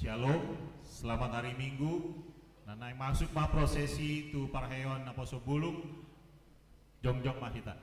Shalom, selamat hari Minggu. Nanai masuk ma prosesi tu parheon na poso bulung jongjong mahita.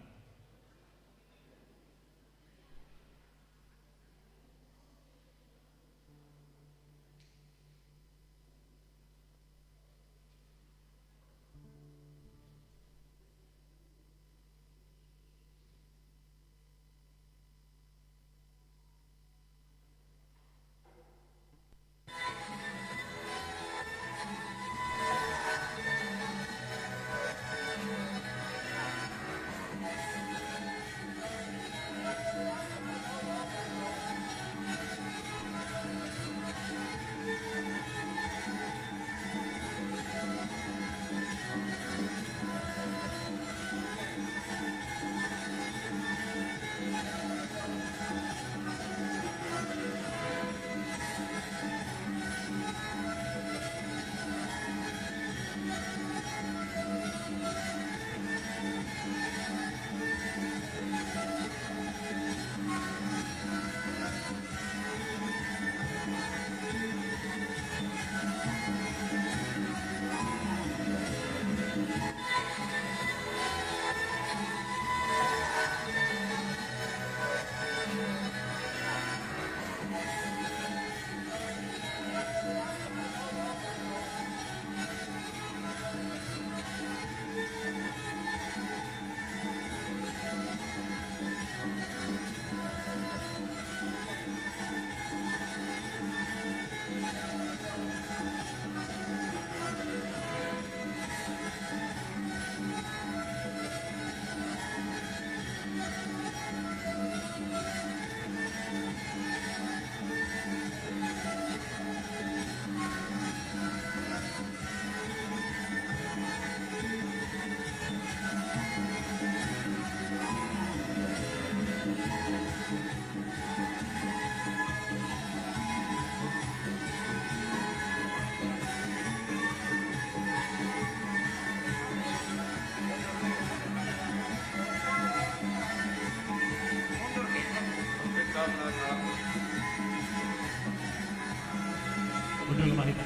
Mundur mahita.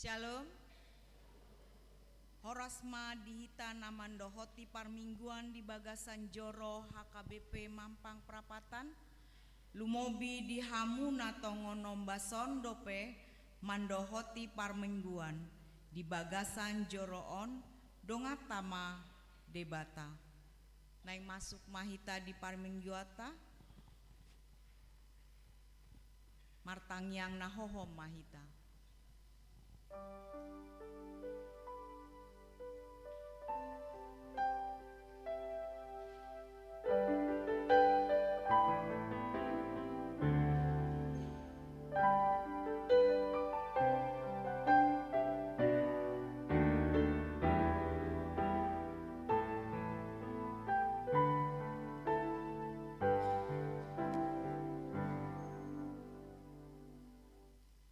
Shalom. Horasma dihita namandohoti parmingguan di Bagasan Joro HKBP Mampang Prapatan. Lumobi di Hamuna Tongonombason dope mandohoti parmingguan di Bagasan Joroon dongatama debata. Nai masuk mahita di parmingguata. Martangyang nahohom mahita.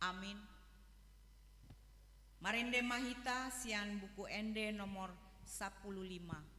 Amin. Marende mahita sian buku ende nomor 15.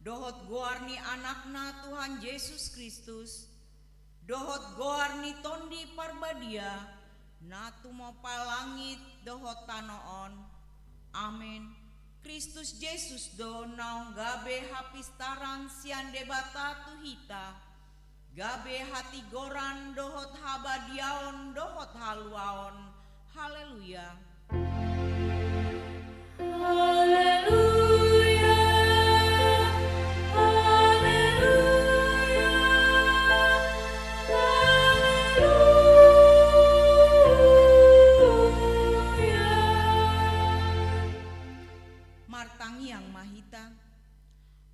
Dohot goarni anakna Tuhan Yesus Kristus, dohot goarni tondi parbadia, natu mau palangit dohot tanoon. Amin. Kristus Yesus do naung gabe hapistaran sian debata tuhita, gabe hati goran dohot habadiaon dohot haluaon. Haleluya. Haleluya.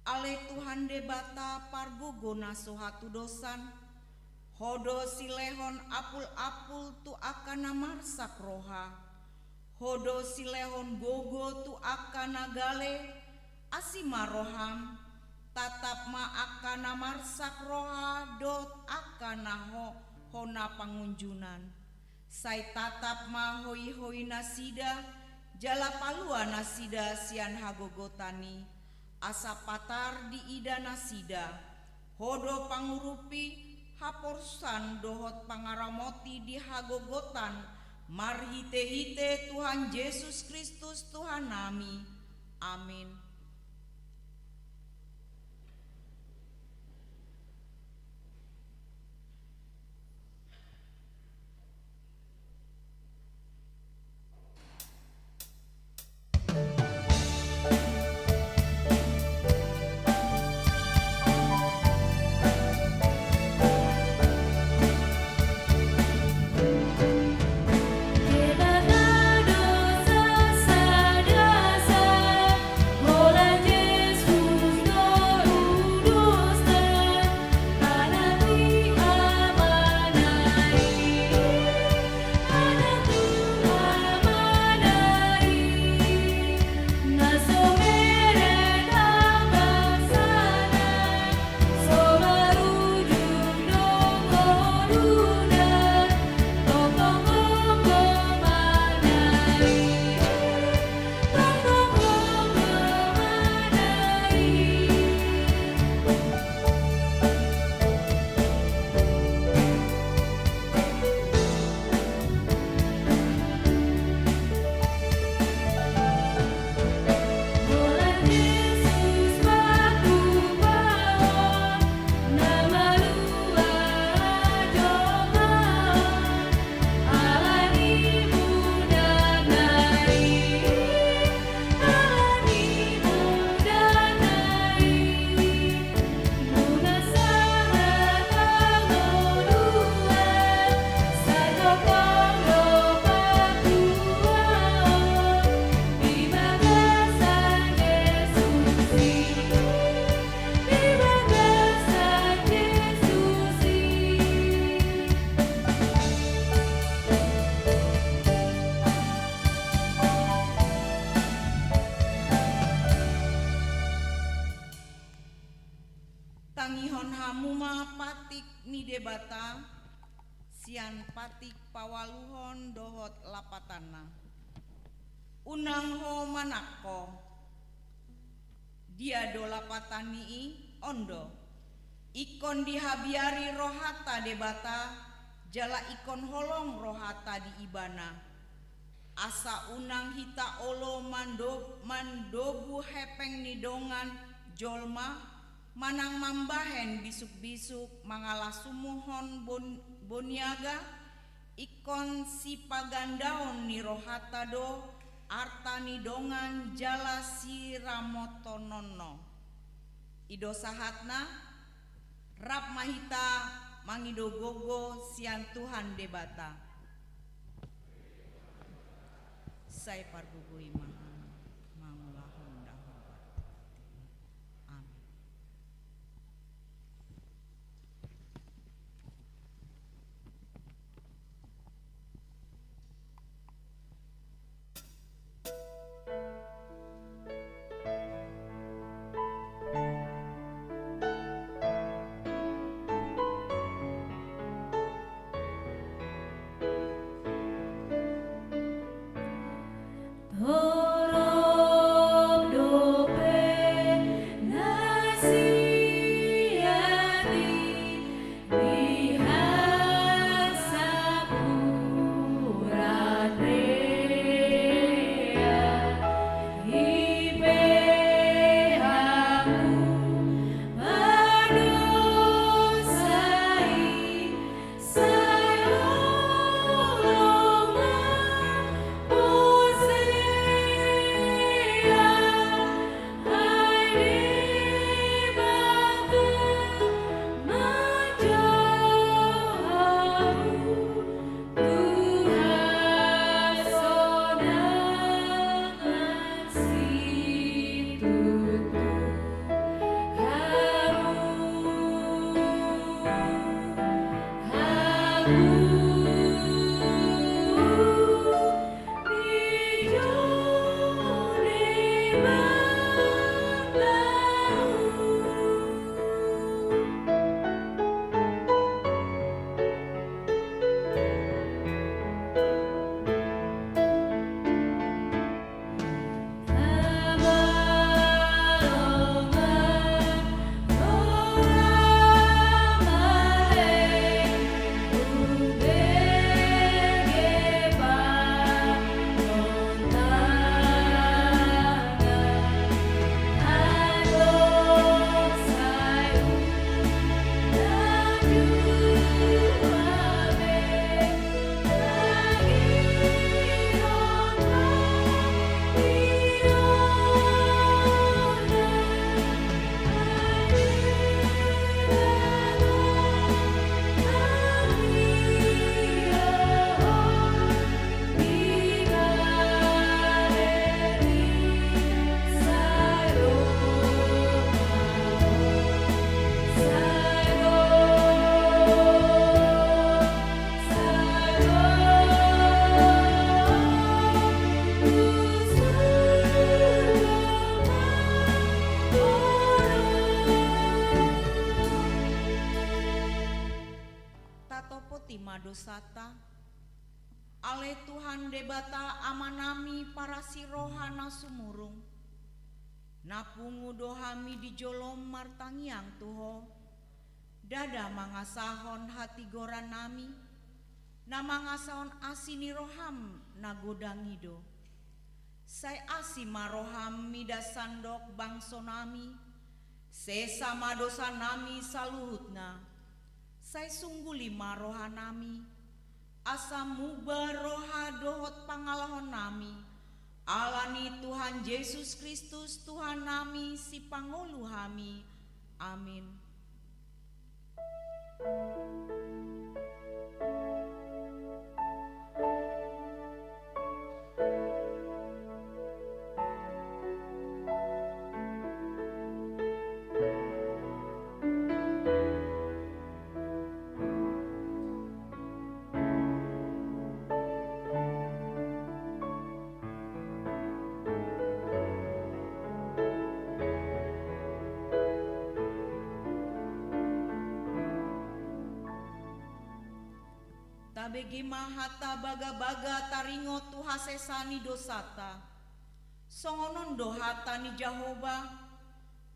Ale Tuhan debata pargugona sohatu dosan, hodo silehon apul-apul tu akana marsak roha, hodo silehon gogo tu akana gale, asima roham, tatap ma akana marsak roha dot akana hona pangunjunan, sai tatap ma hoi-hoi nasida, jala palua nasida sian hagogotani, asa patar di ida nasida, hodo pangurupi haporsan dohot pangaramoti di hagogotan, marhite-hite Tuhan Yesus Kristus Tuhan nami. Amin. Tangihon hamuma patik nidebata, sian patik pawaluhon dohot lapatana. Unang ho manako, dia do lapatani ondo. Ikon dihabiari rohata debata, jala ikon holong rohata di ibana. Asa unang hita olo mandobu hepeng nidongan jolma, manang mambahen bisuk-bisuk mangalah sumuhon boniaga, ikon si pagandaon ni rohata do, arta nidongan jala si ramotonono. Ido sahatna, rap mahita mangidogogo sian Tuhan debata. Saya pargugui mahana mangulahon dahobat. Amin. Oh dosata. Ale Tuhan debata amanami para sirohana sumurung. Napungu dohami di jolom martangiang tuho. Dada mangasahon hati goran nami. Na mangasahon asini roham nagodangido. Sai asi maroham mida sandok bangso nami. Sesama dosa nami saluhutna. Sai sungguli maroha nami. Asa muba roha dohot pangalahon nami. Alani Tuhan Yesus Kristus Tuhan nami si pangulu hami. Amin. Tabegi mahata baga-baga taringo tuhasesani dosata. Songonon dohata ni Jahoba.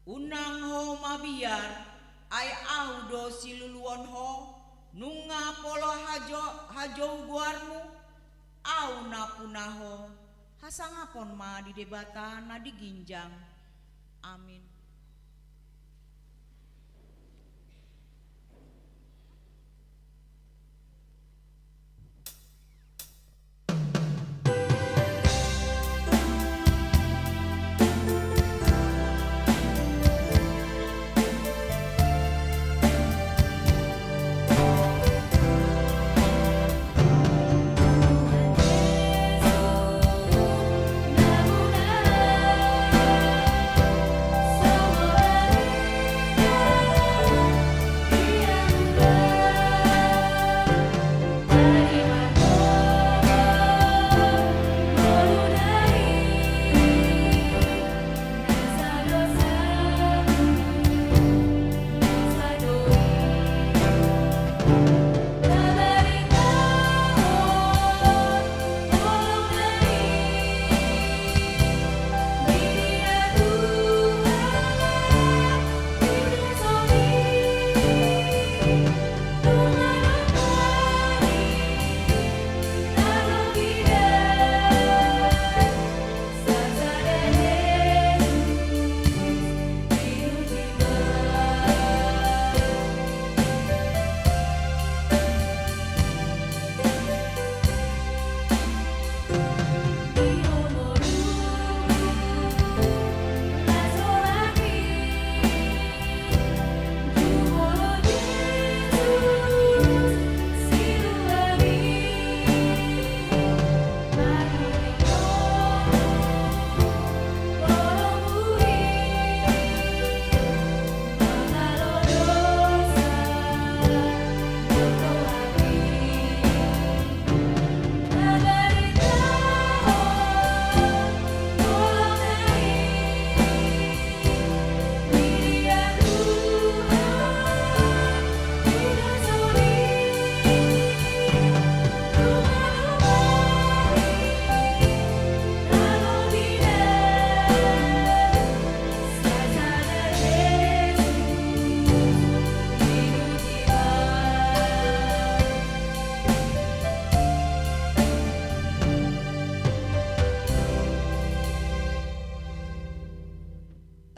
Unang ho mabiar. Ay au do siluluon ho. Nunga polo hajo guarmu. Au napunaho. Hasangapon ma di debata na diginjang. Amin.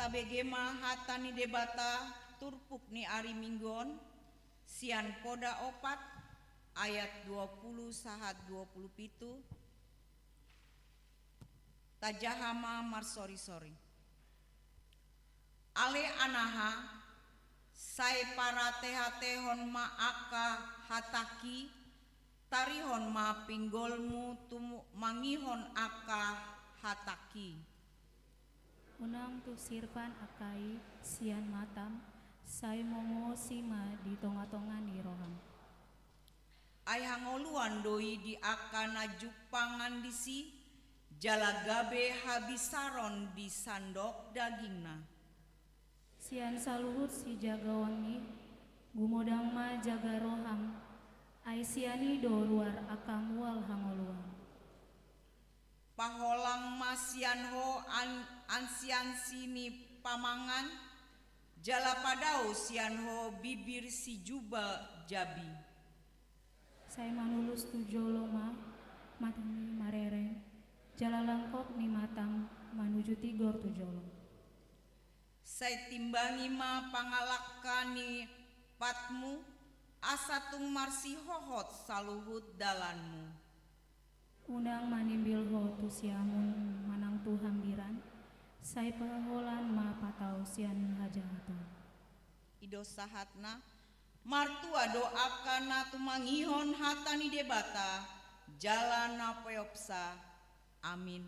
Tabegema hatani debata turpuk ni ari minggon sian poda opat ayat 20 sahat 27 tajahama marsori-sori. Ale anaha sai para tehatehon ma aka hataki tarihon ma pinggolmu tumu mangihon aka hataki. Unang tu sirpan akai sian matam sai momo sima di tonga-tonga ni roham. Ay hangoluan doi di akana jupangan disi jalagabe habisaron di sandok dagingna. Sian saluhut si jagawangi gumodang ma jaga roham Aisiani do luar akamual hangoluan. Paholang masianho ansian sini pamangan, jala padao sianho bibir si juba jabi. Saya manulus tu joloma, matang ni marereng, jala langkok ni matang manuju tigor tu jolong. Saya timbangi ma pangalakani patmu, asatung marsi hohot saluhut dalanmu. Undang manimbil ho tu siamun manang tu hambiran, saya paholan ma patau sian hajahaton. Ido sahatna, martua doakana tumangihon hatani debata, jalana peopsa, amin.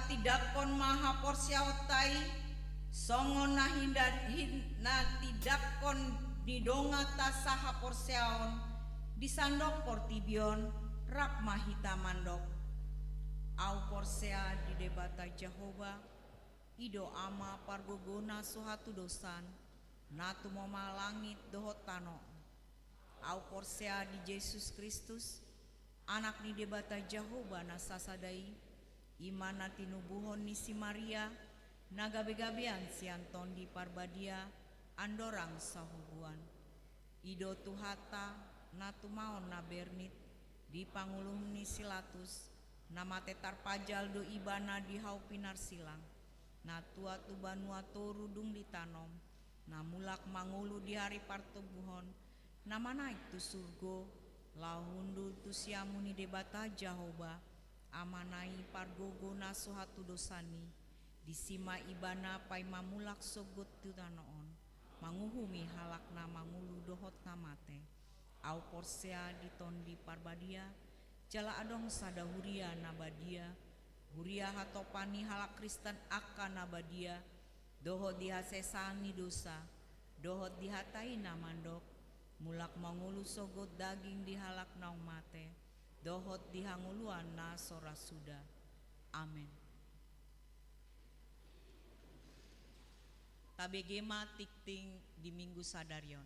Tidakon maha porsiautai songon na tidakon didonga tasaha porsiaon disandok portibion rap mahita mandok au porsea di debata Jehovah ido ama pargogona suhatu dosan natu moma langit dohotano au porsea di Yesus Kristus anak ni debata Jehovah nasasadai imana tinubuhon ni si Maria nagabe-gabean si Anton di Parbadia andorang sahubuan ido tuhata natumaon na bernit di pangulum ni silatus nama tetar pajal do ibana di hau pinar silang na tua tu banua toru dung ditanom na mulak mangulu di hari partubuhon nama naik tu surgo lahundu tu siamuni debata Jehovah amanai pargogo nasuhatu dosani disima ibana pai mamulak sogot tutanoon manguhumi halakna mangulu dohot namate au porsea ditondi parbadia jala adong sada huria nabadia huria hatopani halak Kristen akan nabadia dohot dihasesani dosa dohot dihatai namandok mulak mangulu sogot daging dihalak naung mate dohot dihanguluan na sorasuda. Amin. Tabegema tikting di Minggu Sadarion.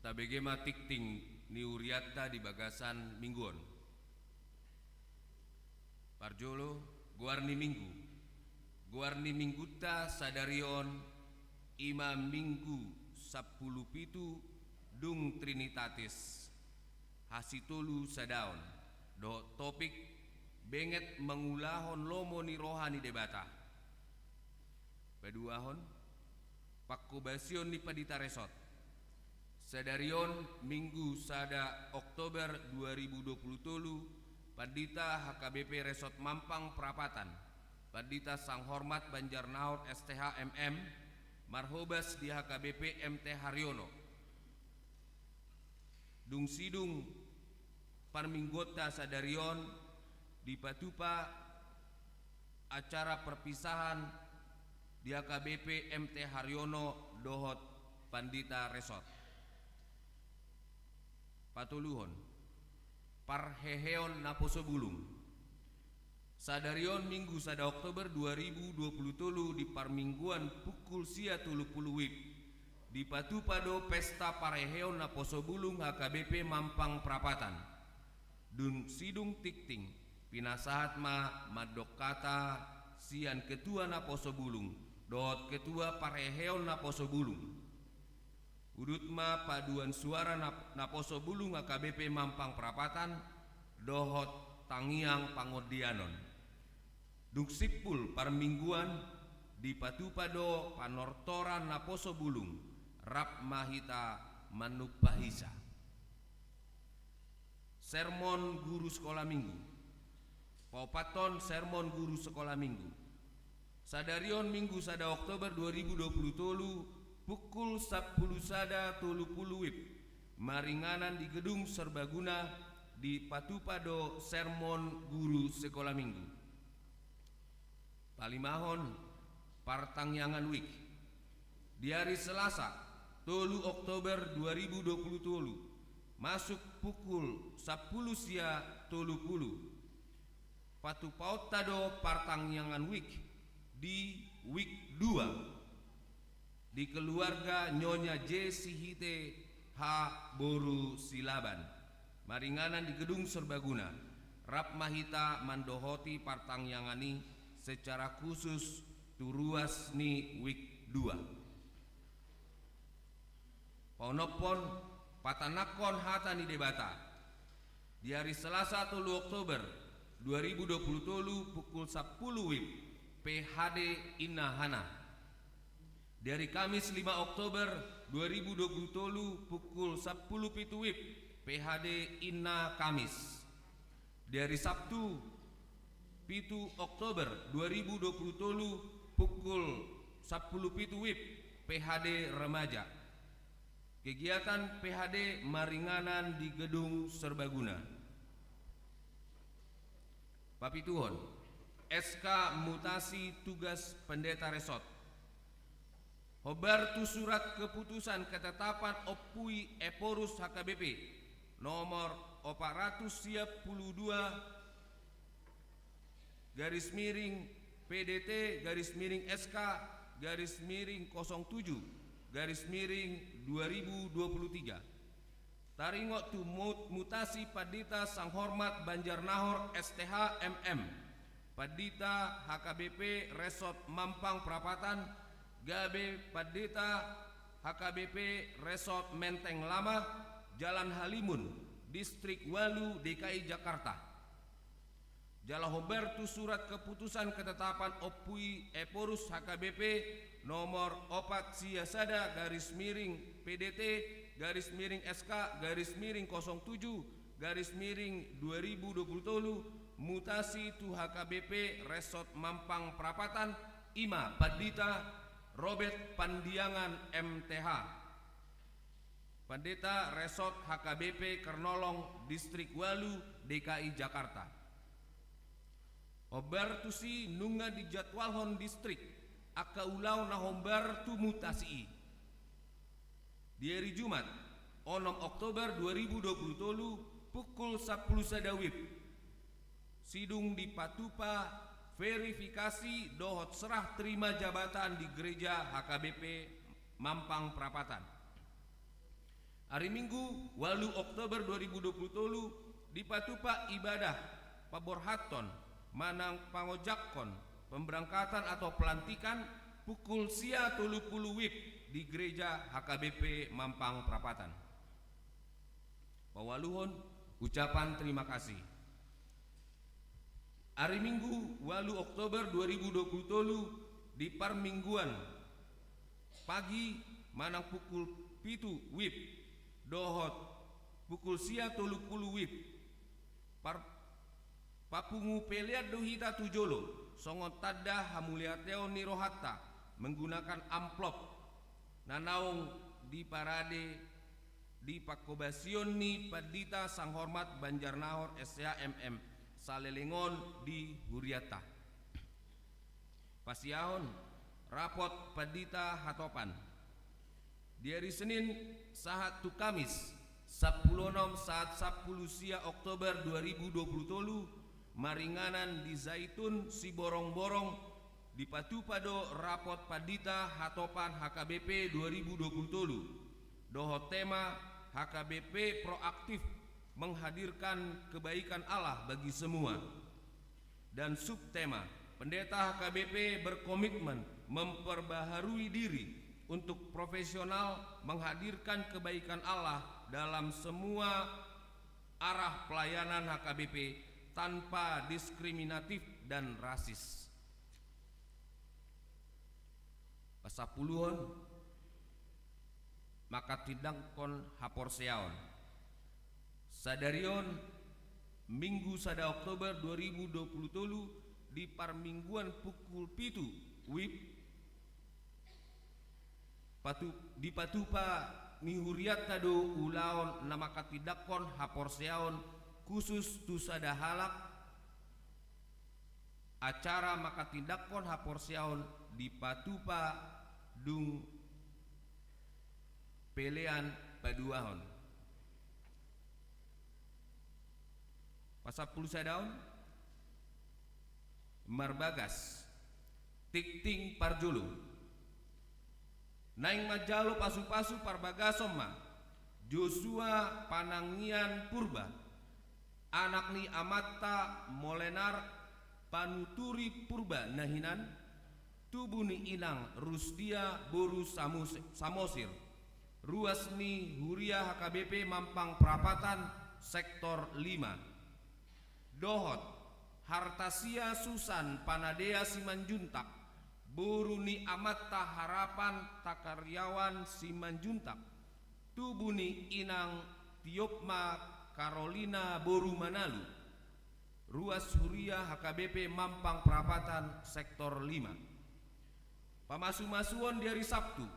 Tabegema tikting ni uriata di bagasan mingguon. Parjolo guarni mingguta sadarion ima minggu 10 pitu dung Trinitatis hasitulu sadaon do topik benget mengulahon lomo ni rohani debata paduahon pakkubasion ni padita resot sadarion minggu sada Oktober 2023 padita HKBP Resort Mampang Prapatan padita Sang Hormat Banjarnahor STH MM marhobas di HKBP MT Haryono dung sidung parminggota sadarion di patupa acara perpisahan di HKBP MT Haryono dohot pandita resort patuluhon parheheon naposo bulung sadarion minggu sada Oktober 2023 di parmingguan pukul sia 30 wib di patupado pesta parheheon naposo bulung HKBP Mampang Prapatan dun sidung tikting pinasahat madok kata sian ketua naposo bulung dot ketua parheheon naposo bulung udutma paduan suara naposo bulung HKBP Mampang Prapatan dohot tangiang pangodianon duksipul parmingguan di patupado panortoran naposo bulung rap mahita manupahisa sermon guru sekolah minggu paupaton sermon guru sekolah minggu sadarion minggu sada Oktober 2023 pukul 10 sada 30 wib maringanan di gedung serbaguna di patupado sermon guru sekolah minggu palimahon partangyangan wik di hari Selasa 3 Oktober 2023 masuk pukul 10 sia 30 patupaut tado partangyangan wik di wik 2 di keluarga Nyonya J. Sihite H. Boru Silaban maringanan di gedung serbaguna rap mahita mandohoti partangyangani secara khusus turuas ni wik 2 paunopon patanakon hata ni debata di hari Selasa 3 Oktober 2023 pukul 10 wib PHD Innahana dari Kamis 5 Oktober 2023 pukul 10 pitu wib PHD Inna Kamis dari Sabtu 7 Oktober 2023 pukul 10 pitu wib PHD Remaja kegiatan PHD maringanan di gedung serbaguna papituhon SK mutasi tugas pendeta resort hobar tu surat keputusan ketetapan opui eporus HKBP nomor 452 garis miring PDT garis miring SK garis miring 07 garis miring 2023 taringo tu mutasi padita Sang Hormat Banjarnahor STH MM padita HKBP Resort Mampang Prapatan Gabe Padita HKBP Resort Menteng Lama Jalan Halimun Distrik Walu DKI Jakarta Jala Humbertu surat keputusan ketetapan opui eporus HKBP nomor 4 siasada garis miring PDT garis miring SK garis miring 07 garis miring 2020 mutasi tu HKBP Resort Mampang Prapatan Ima Padita Robert Pandiangan MTH Pendeta Resort HKBP Kernolong Distrik Walu DKI Jakarta Obertusi nunga di jadwalhon distrik akaulau na hombartu mutasi di hari Jumat 6 Oktober 2020 pukul 10 sadawib sidung di Patupa verifikasi dohot serah terima jabatan di gereja HKBP Mampang Prapatan hari Minggu 8 Oktober 2020 di Patupa ibadah paborhaton manang pangojakkon pemberangkatan atau pelantikan pukul sia 30 wib di gereja HKBP Mampang Prapatan pawaluhon ucapan terima kasih. Hari Minggu 8 Oktober 2020 di parmingguan pagi manang pukul 7 WIB dohot pukul sia 30 WIB papungu peliat dohita tujolo songon tada hamuliateo nirohatta menggunakan amplop nanaung di parade di Pakobasion ni Padita Sang Hormat Banjarnahor SHMM Salelengon di Huriata. Pasiahon rapot Padita Hatopan di hari Senin saat tu Kamis 10 saat 10 sia Oktober 2020 tolu maringanan di Zaitun si borong-borong di Patupado rapot Padita Hatopan HKBP 2020 tolu doho tema HKBP proaktif menghadirkan kebaikan Allah bagi semua, dan subtema pendeta HKBP berkomitmen memperbaharui diri untuk profesional menghadirkan kebaikan Allah dalam semua arah pelayanan HKBP tanpa diskriminatif dan rasis. Pasapuluhon maka tidangkon haporseaon sadarion Minggu sada Oktober 2020 tolu di parmingguan pukul 7 WIB di Patupa ni Huriata do ulaon nama katidakon haporseaon khusus tu sada halak acara maka tindakon haporseaon di Patupa dung pelean paduahon pasal puluh sadaun marbagas tikting parjulu naing majalo pasu-pasu parbagasoma Joshua Panangian Purba anak ni Amata Molenar Panuturi Purba nahinan tubuh ni Inang Rusdia Boru Samosir ruas ni Huria HKBP Mampang Perapatan sektor 5 dohot Hartasia Susan Panadea Simanjuntak Boruni Amatta Harapan Takaryawan Simanjuntak Tubuni Inang Tiopma Carolina Boru Manalu ruas Huria HKBP Mampang Perapatan sektor 5 pamasu-masuan di hari Sabtu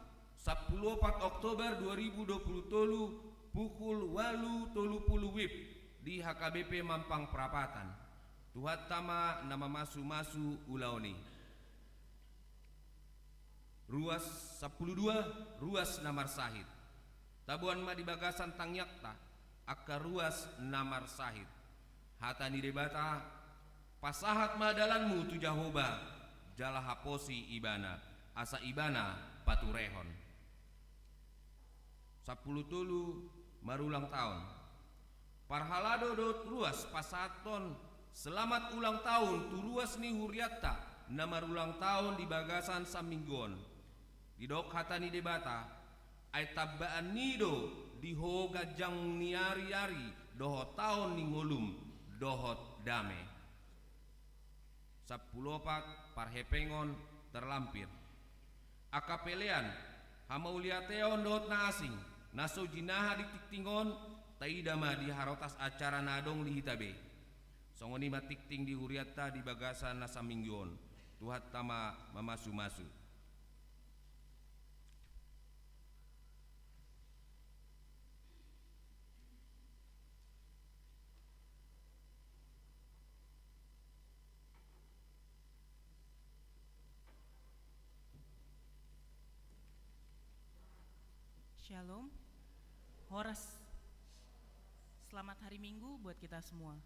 14 Oktober 2020 tolu pukul 8.30 WIB di HKBP Mampang Perapatan Tuhat tama nama masu-masu ulaoni ruas 12 ruas Namar Sahid tabuan ma di bagasan tangyakta akka ruas Namar Sahid hatani debata pasahat madalanmu tu Jahoba jala haposi ibana asa ibana paturehon 10 tulu marulang tahun Parhalado dot ruas pasaton selamat ulang tahun tu ruas ni Huriata nama ulang tahun di bagasan Saminggon di dok hatani debata ay tabbaan nido di hoga jang niari-ari dohot tahun ni ngolum dohot dame 14 parhepengon terlampir akapelean hamauliateon dohot na asing naso jinaha di tiktingon taidama di harotas acara nadong di hitabe songoni matikting di Huriata di bagasan nasaminggon tuhat tama mamasu-masu Shalom Horas. Selamat hari Minggu buat kita semua.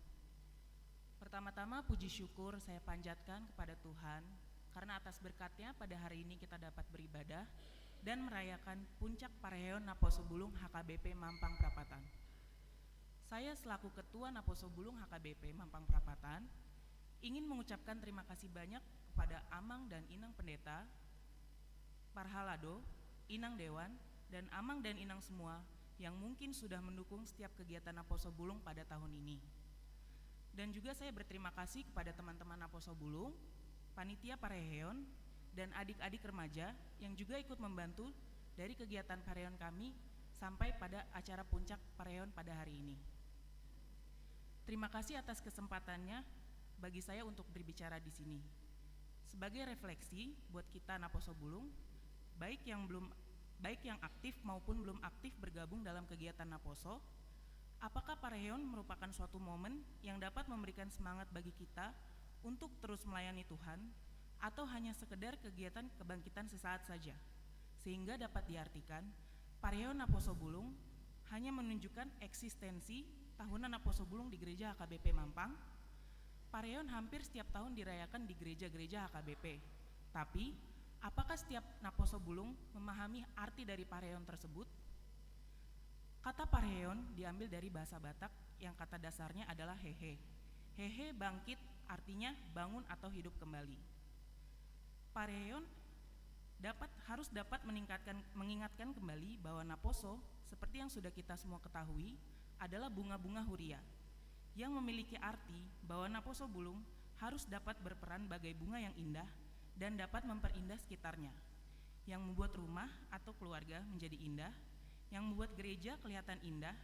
Pertama-tama puji syukur saya panjatkan kepada Tuhan karena atas berkatnya pada hari ini kita dapat beribadah dan merayakan puncak Pareheon Naposobulung HKBP Mampang Perapatan. Saya selaku Ketua Naposobulung HKBP Mampang Perapatan ingin mengucapkan terima kasih banyak kepada Amang dan Inang Pendeta, Parhalado, Inang Dewan, dan Amang dan Inang semua yang mungkin sudah mendukung setiap kegiatan Naposo Bulung pada tahun ini. Dan juga saya berterima kasih kepada teman-teman Naposo Bulung, panitia Pareheon, dan adik-adik remaja yang juga ikut membantu dari kegiatan Pareheon kami sampai pada acara puncak Pareheon pada hari ini. Terima kasih atas kesempatannya bagi saya untuk berbicara di sini. Sebagai refleksi buat kita Naposo Bulung, baik yang aktif maupun belum aktif bergabung dalam kegiatan Naposo, apakah Pareheon merupakan suatu momen yang dapat memberikan semangat bagi kita untuk terus melayani Tuhan, atau hanya sekedar kegiatan kebangkitan sesaat saja, sehingga dapat diartikan Pareheon Naposo Bulung hanya menunjukkan eksistensi tahunan Naposo Bulung di Gereja HKBP Mampang. Pareheon hampir setiap tahun dirayakan di gereja-gereja HKBP, tapi apakah setiap Naposo Bulung memahami arti dari Pareheon tersebut? Kata Pareheon diambil dari bahasa Batak yang kata dasarnya adalah hehe. Hehe bangkit artinya bangun atau hidup kembali. Pareheon harus dapat mengingatkan kembali bahwa Naposo, seperti yang sudah kita semua ketahui, adalah bunga-bunga huria yang memiliki arti bahwa Naposo Bulung harus dapat berperan bagai bunga yang indah dan dapat memperindah sekitarnya, yang membuat rumah atau keluarga menjadi indah, yang membuat gereja kelihatan indah,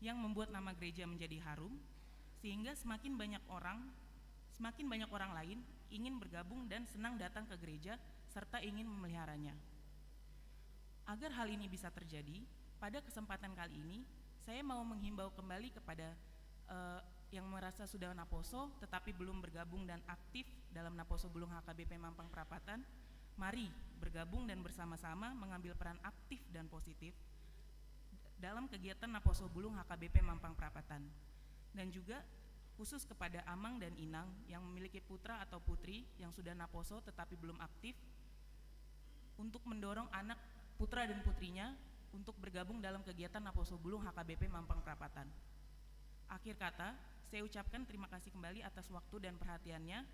yang membuat nama gereja menjadi harum, sehingga semakin banyak orang lain ingin bergabung dan senang datang ke gereja serta ingin memeliharanya. Agar hal ini bisa terjadi, pada kesempatan kali ini saya mau menghimbau kembali kepada yang merasa sudah Naposo tetapi belum bergabung dan aktif dalam Naposo Bulung HKBP Mampang Prapatan. Mari bergabung dan bersama-sama mengambil peran aktif dan positif dalam kegiatan Naposo Bulung HKBP Mampang Prapatan. Dan juga khusus kepada Amang dan Inang yang memiliki putra atau putri yang sudah Naposo tetapi belum aktif, untuk mendorong anak putra dan putrinya untuk bergabung dalam kegiatan Naposo Bulung HKBP Mampang Prapatan. Akhir kata, saya ucapkan terima kasih kembali atas waktu dan perhatiannya.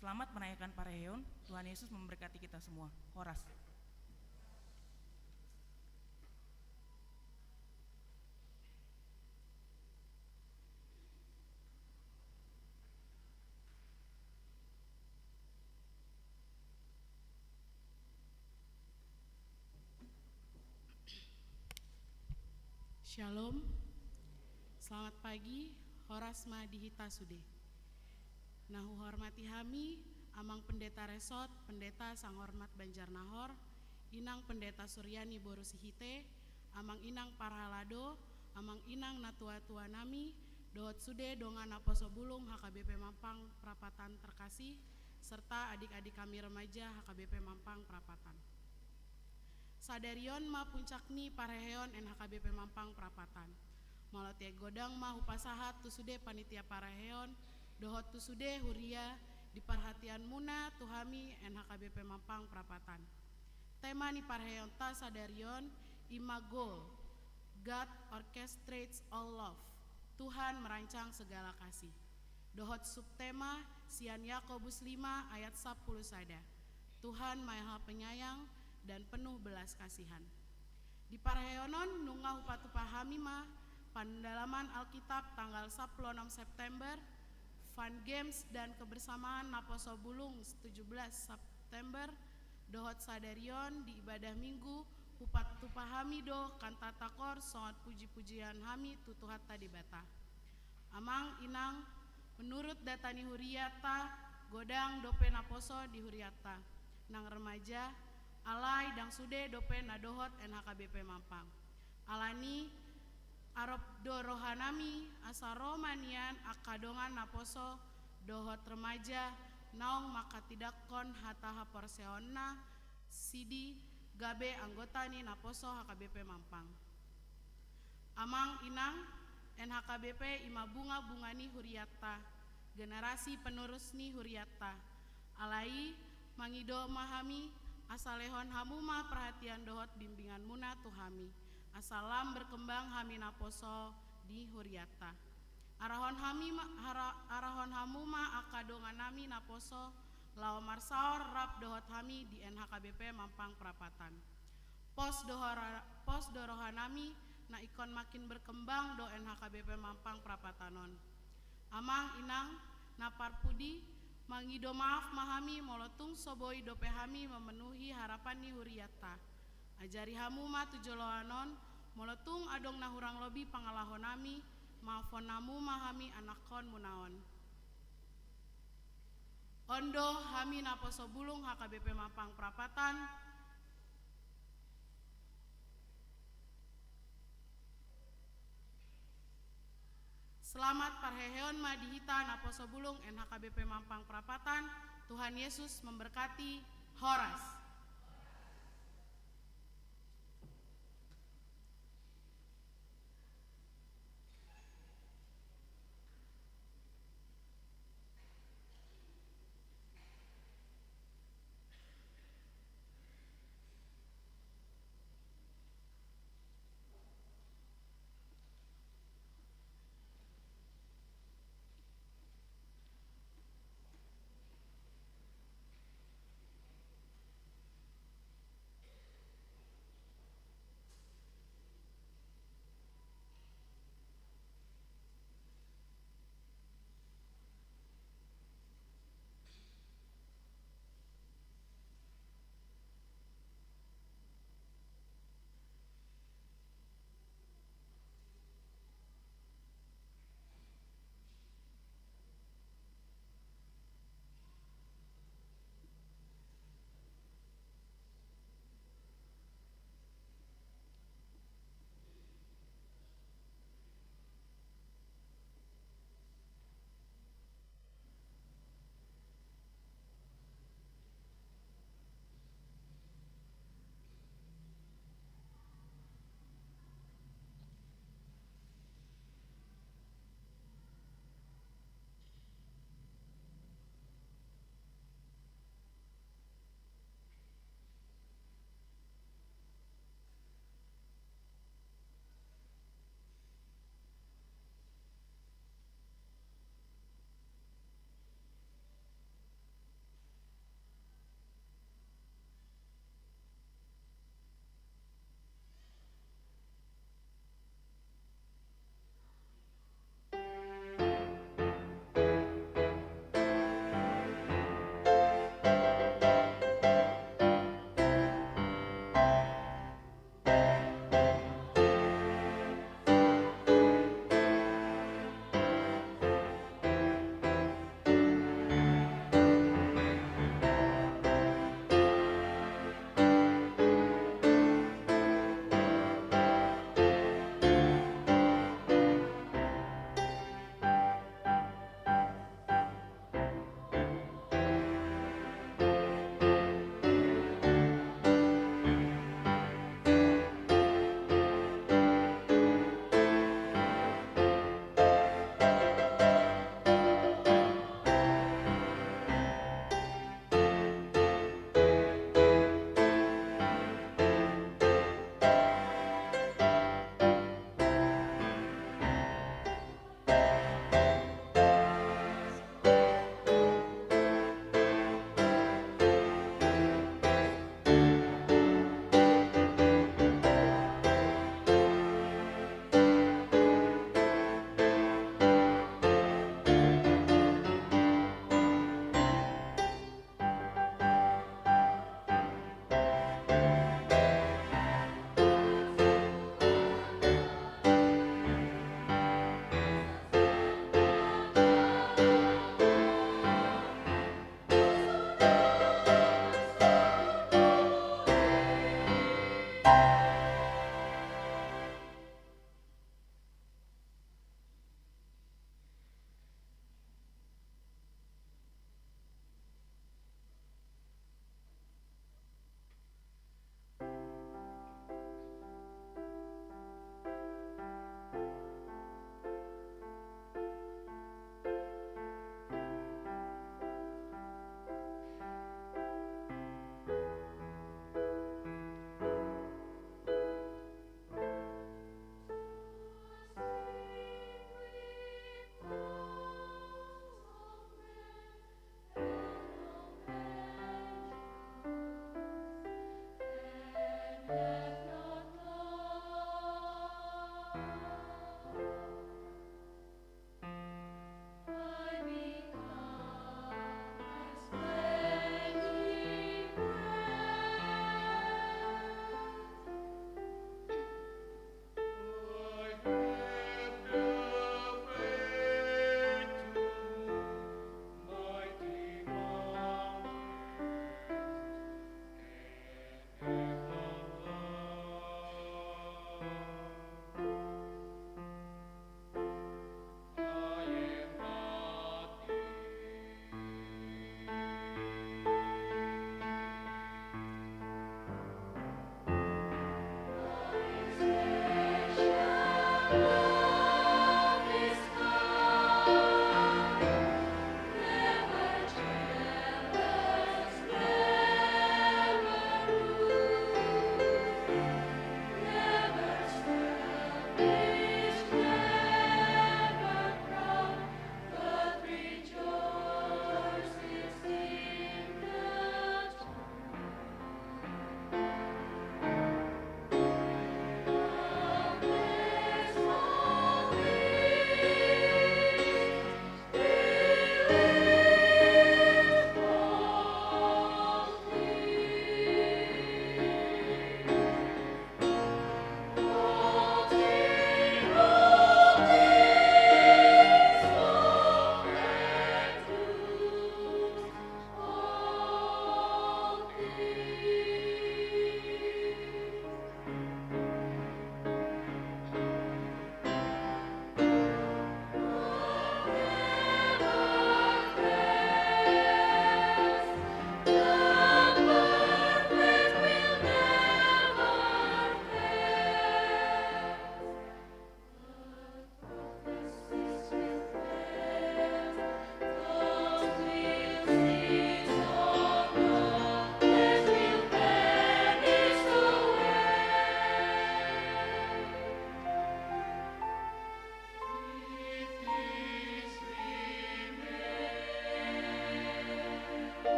Selamat merayakan Pareheon. Tuhan Yesus memberkati kita semua. Horas. Shalom, selamat pagi, horas ma dihita sude. Nahu hormati hami, Amang Pendeta Resot, Pendeta Sang Hormat Banjarnahor, Inang Pendeta Suryani Borusihite, Amang Inang Parhalado, Amang Inang Natua-tua nami, Dohot Sude Dongan Naposo Bulung HKBP Mampang Prapatan terkasih, serta adik-adik kami remaja HKBP Mampang Prapatan. Sadarion ma puncakni Pareheon NHKBP Mampang Prapatan. Malotie godang ma hupasahat tusude panitia Pareheon, dohot tusude huria di perhatian muna tuhami NHKBP Mampang Prapatan. Tema ni Pareheon ta sadarion imagol, God orchestrates all love. Tuhan merancang segala kasih. Dohot subtema Sian Yakobus 5 ayat 10 sada. Tuhan Maha Penyayang dan penuh belas kasihan. Di Pareheonon nungah upatu pahami ma pendalaman Alkitab tanggal 16 September, Fun Games dan kebersamaan Naposo Bulung 17 September, dohot sadarion di ibadah minggu upatu pahami do kantata kor songot puji-pujian hami tutuhat tadi bata. Amang Inang menurut data ni huriata godang dope Naposo di huriata nang remaja alai dang sude dope nadohot NHKBP Mampang. Alani arop do rohanami asaromanian akadongan Naposo dohot remaja naong maka tidak kon hataha porseonna sidi gabe anggota ni Naposo HKBP Mampang. Amang Inang NHKBP ima bunga ni huriata generasi penerus ni huriata alai mangido mahami asalehon hamuma perhatian dohot bimbingan muna tuhami asalam berkembang hami Naposo di huriata arahon hamuma akadongan nami Naposo lao marsaor rap dohot hami di NHKBP Mampang Prapatan pos dorohanami na ikon makin berkembang do NHKBP Mampang Prapatanon. Amang inang na parpudi mangido maaf mahami molotung soboi dope hami memenuhi harapan ni huriata. Ajari hamu ma tujoloanon molotung adong na hurang lobi pangalahonami maafon namu mahami anakon munaon. Ondo hami naposo bulung HKBP Mampang Prapatan selamat parheheon madihita naposo bulung NHKBP Mampang Prapatan. Tuhan Yesus memberkati. Horas.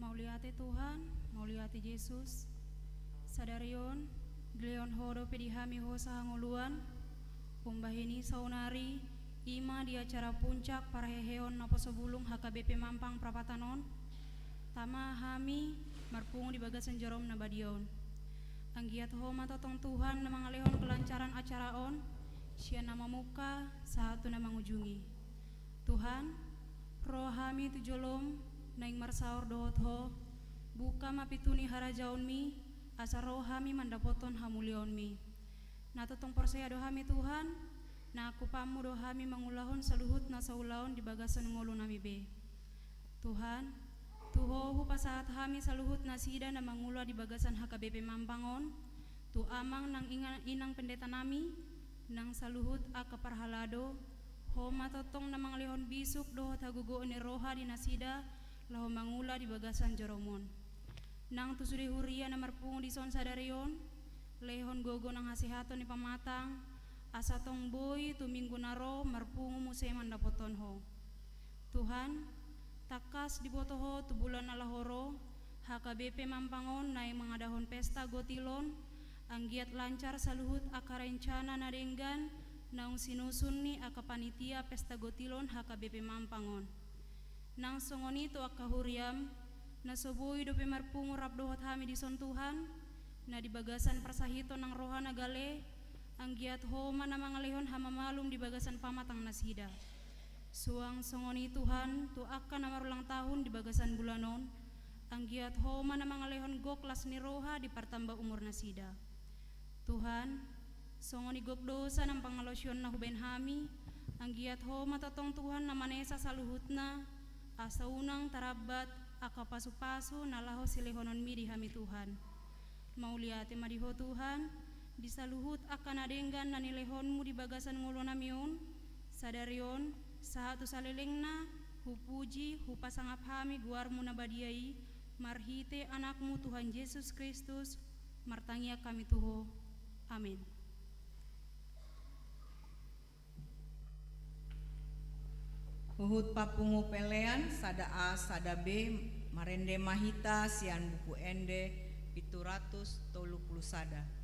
Mauliate Tuhan, mauliate Yesus. Sadarion, Gleon hodo pedihami ho sahanguluan, Pumbahini saunari, ima di acara puncak para heheon napo sebulung HKBP Mampang Prapatanon, tama hami marpungu di bagasan jarom nabadion. Anggiat ho matotong Tuhan na mangalehon kelancaran acaraon, siya nama muka satu na mangujungi. Tuhan, roh hami tujolom naing marsaor dohot ho, buka mapituni harajaon mi, asa roh hami mandapoton hamulion mi. Natotong porsea do hami Tuhan, na aku pamu do hami mangulahon saluhut na saulaon di bagasan ngolo nami be. Tuhan, tuho hupasaat hami saluhut na sida na mangula di bagasan HKBP Mampangon, tu amang nang inang pendeta nami, nang saluhut aka parhalado, ho matotong na manglihon bisuk do tagugo ni roha di nasida, laho mangula di bagasan joromon. Nang tusude huria na marpungu di son sadarion, lehon gogo nang hasihaton ni pamatang, asa tong boy tu minggu naro marpungu muse mandapoton ho. Tuhan, takas di botoho tu bulan alahoro, HKBP Mampangon naik mengadahon pesta gotilon, anggiat lancar saluhut aka rencana nadenggan, naung sinusun ni aka panitia pesta gotilon HKBP Mampangon. Nang songoni tu aka huriam, na soboi dope marpungu rabdohot hami di son Tuhan, na di bagasan persahito nang rohana gale, anggiat homa na mangalehon hama malum di bagasan pamatang nasida. Suang songoni Tuhan tu akan namarulang tahun di bagasan bulanon, anggiat homa na mangalehon goklas ni roha di partamba umur nasida. Tuhan, songoni gok dosa ng pangalosyon na huben hami, anggiat homa tatong Tuhan na manesa saluhutna, asa unang tarabat aka pasu-pasu na laho silehonon mi di hami Tuhan. Mauliate madiho Tuhan, di saluhut akan adenggan na nilehonmu di bagasan ngulo namion, sadarion, sahatu salilengna, hupuji, hupasangap hami guarmu nabadiai, marhite anakmu Tuhan Yesus Kristus, martangia kami tuho. Amin. Huhut papungu pelean, sada A, sada B, marende mahita, sian buku ende, 730 sada. Di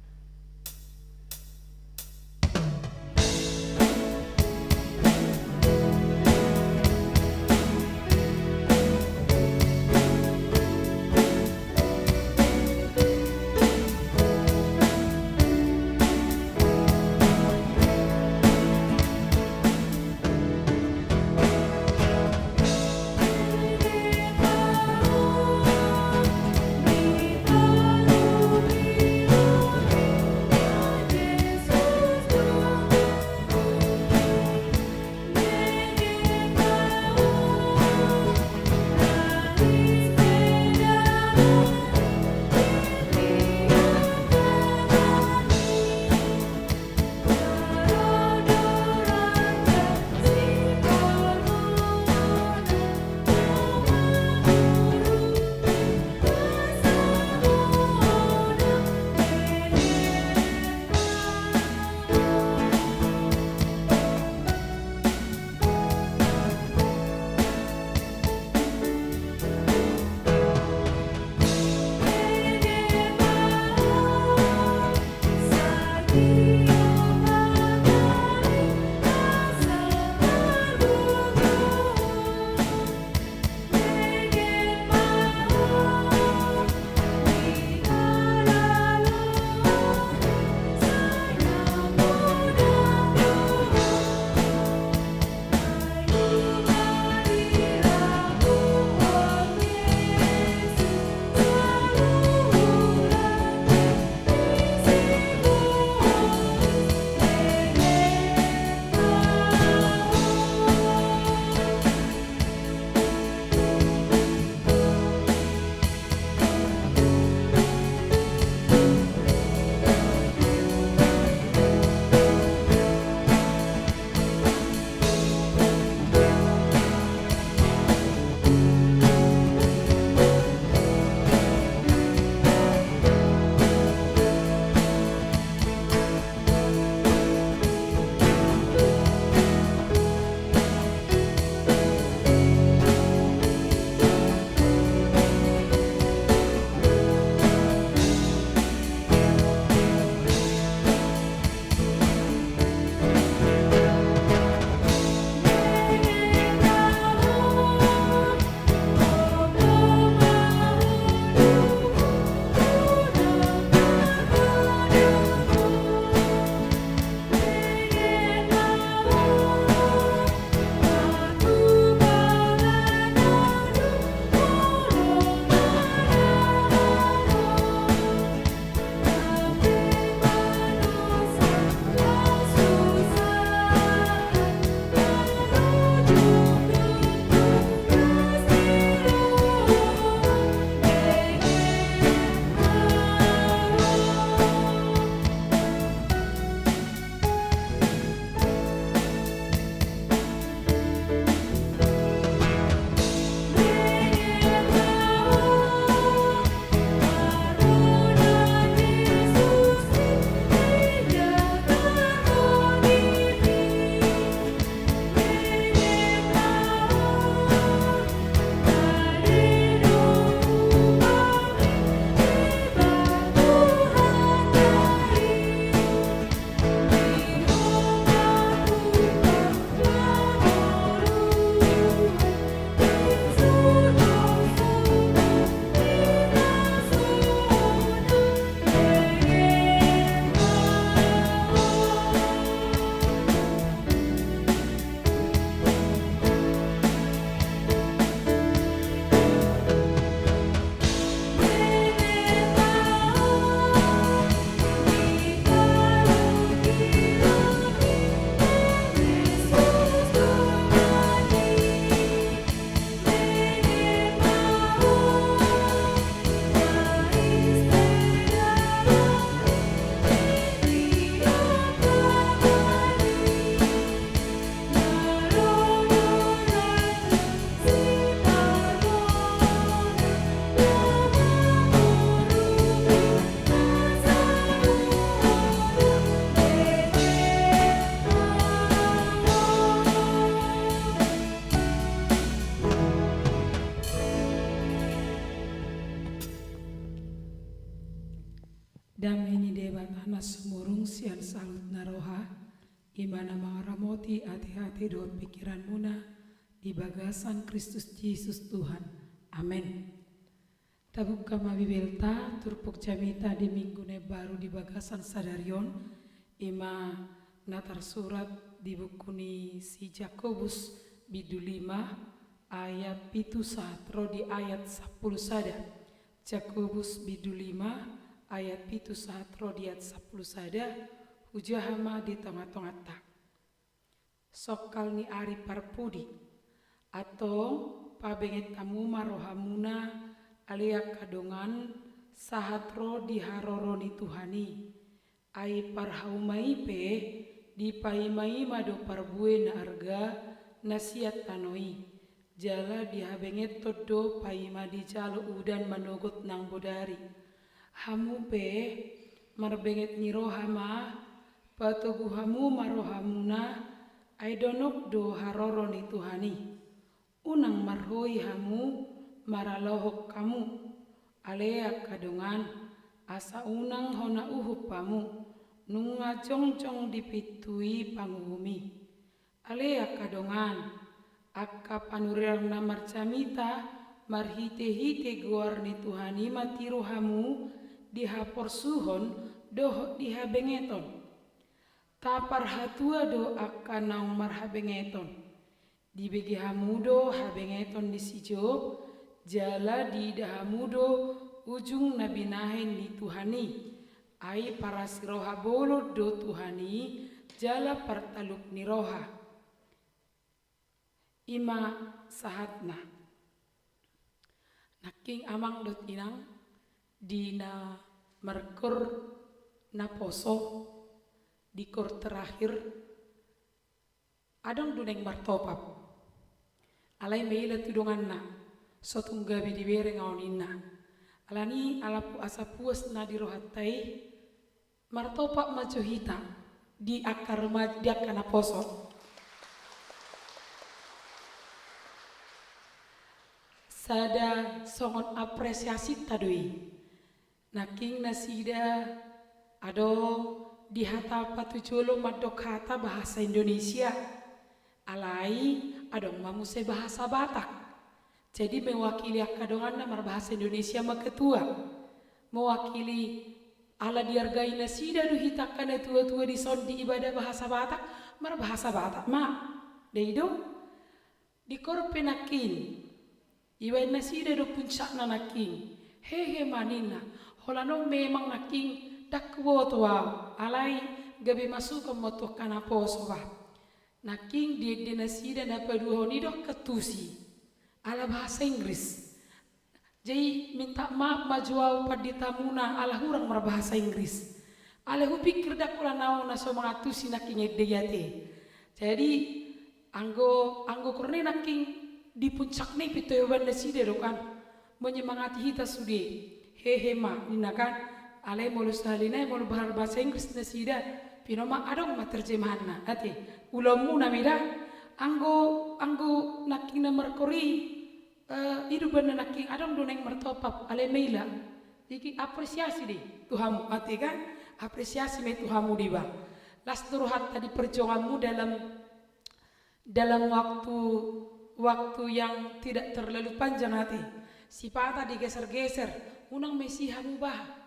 na sumurung sian salut naroha, imana mga ramoti hati-hati doon pikiran muna di bagasan Kristus Yesus Tuhan. Amin. Tabuk kama bibelta turpuk jamita di minggu ne baru di bagasan sadarion, ima natar surat di buku ni si Jakobus bidu 5 ayat pitu saatro di ayat 10 sada. Jakobus bidu 5 ayat pitu saatro di ayat 10 sada, hujahama di tengah-tengah tak. Sokal ni ari parpudi atau pabenget kamu marohamuna alia kadongan sahatro di haroroni Tuhani ai parhaumai pe di paimai mado parbue na arga nasiat tanoi jala di habenget todo paima di jalo udan manogot nang bodari hamu pe marbenget nirohama patugu hamu marohamuna ai donok do haroroni Tuhani unang marhoi hamu maralohok kamu alea kadongan asa unang hona uhup pamu nunga cong-cong dipitui panguhumi alea kadongan akka panuriang namar camita marhite-hite guarni Tuhani matiru hamu dihapor suhon doh dihabengeton tapar hatua do akka naung marhabengeton dibegi hamudo habengeton disijob jala di dahamudo ujung nabi nahen di Tuhani ai para siroha bolo do Tuhani jala partaluk niroha ima sahatna naking amang dot inang dina merkur na poso di kor terakhir adong duneng martopap alai meila tudongan na sotung gabi di bere ngaonina alani alapu asa puas na di rohatai martopak macohita di akar madiak kana poso sada songon apresiasi tadui naking nasida ado di hata patujolo madok hata bahasa Indonesia alai adong mamuse bahasa Batak. Jadi mewakili akadongan namar bahasa Indonesia maketua mewakili ala diargai nasida du hitakkan tua-tua di sondi ibadah bahasa Batak mar bahasa Batak ma deido di korpe nakin ibadah nasida do puncak na nakin hehe manina holano memang nakin dakwo toa alai gabi masuk ke moto kana poso ba nakin di nasida na paduhoni do ketusi ala bahasa Inggris. Jadi minta maaf majuau paditamuna ala hurang mar bahasa Inggris. Ala hu pikir dak kula naon na so mangatusi naking deyate. Jadi anggo korne naking di puncak ni pitoyoban nasida do kan menyemangati hita sude. Hehe ma nina kan ala molo salina molo bahasa Inggris nasida pinoma adong materjemahanna ate ulamu namida anggo naking na merkori hidup na naking adong doneng mertopap ale meila iki apresiasi di Tuhamu ati kan apresiasi me Tuhamu diba las turhat tadi perjuanganmu dalam waktu yang tidak terlalu panjang hati sipata digeser-geser unang mesi hamu bah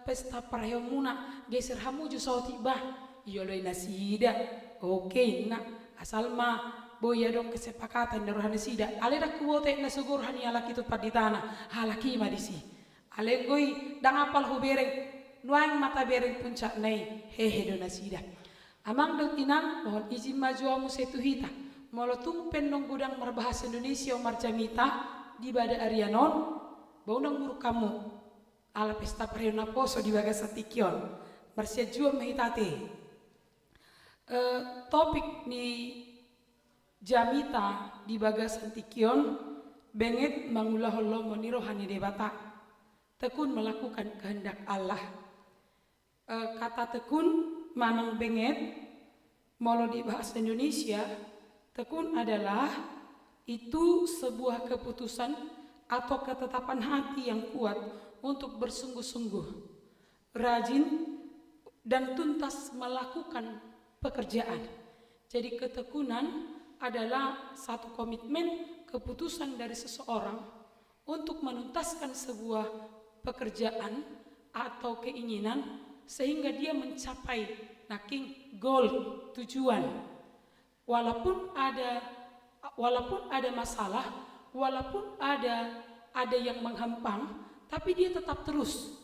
pesta parayomuna geser hamu ju sauti bah yoloi nasida oke nak asal ma boya dong kesepakatan dari rohani sida ale dak kuwote na sugur hani ala kitu paditana halaki madisi ale goi dang apal hu bereng nuang mata bereng puncak nei hehe do nasida amang dot inang mohon izin majuamu setuhita molo tumpen nong gudang berbahasa Indonesia marjamita di bada Arianon baunang muruk kamu ala pesta periona poso di bagas Tikion bersiajua mehitate topik ni jamita di bagasan Tikion benget mangulah Allah menirohani debata tekun melakukan kehendak Allah kata tekun manang benget molo di bahasa Indonesia tekun adalah itu sebuah keputusan atau ketetapan hati yang kuat untuk bersungguh-sungguh rajin dan tuntas melakukan pekerjaan. Jadi ketekunan adalah satu komitmen keputusan dari seseorang untuk menuntaskan sebuah pekerjaan atau keinginan sehingga dia mencapai goal, tujuan. Walaupun ada masalah, walaupun ada yang menghampang, tapi dia tetap terus.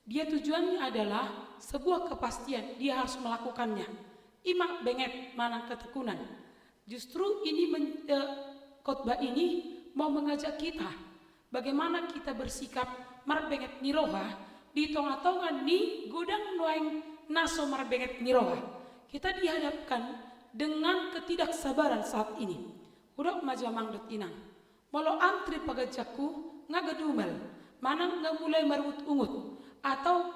Dia tujuannya adalah sebuah kepastian, dia harus melakukannya. Ima benget mana ketekunan. Justru ini khotbah ini mau mengajak kita bagaimana kita bersikap marbenget niroha di tonga-tonga ni gudang noeng naso marbenget niroha. Kita dihadapkan dengan ketidaksabaran saat ini. Udah maja mangdut inang. Molo antri pagajakku ngagadumel, mana mulai marut ungut atau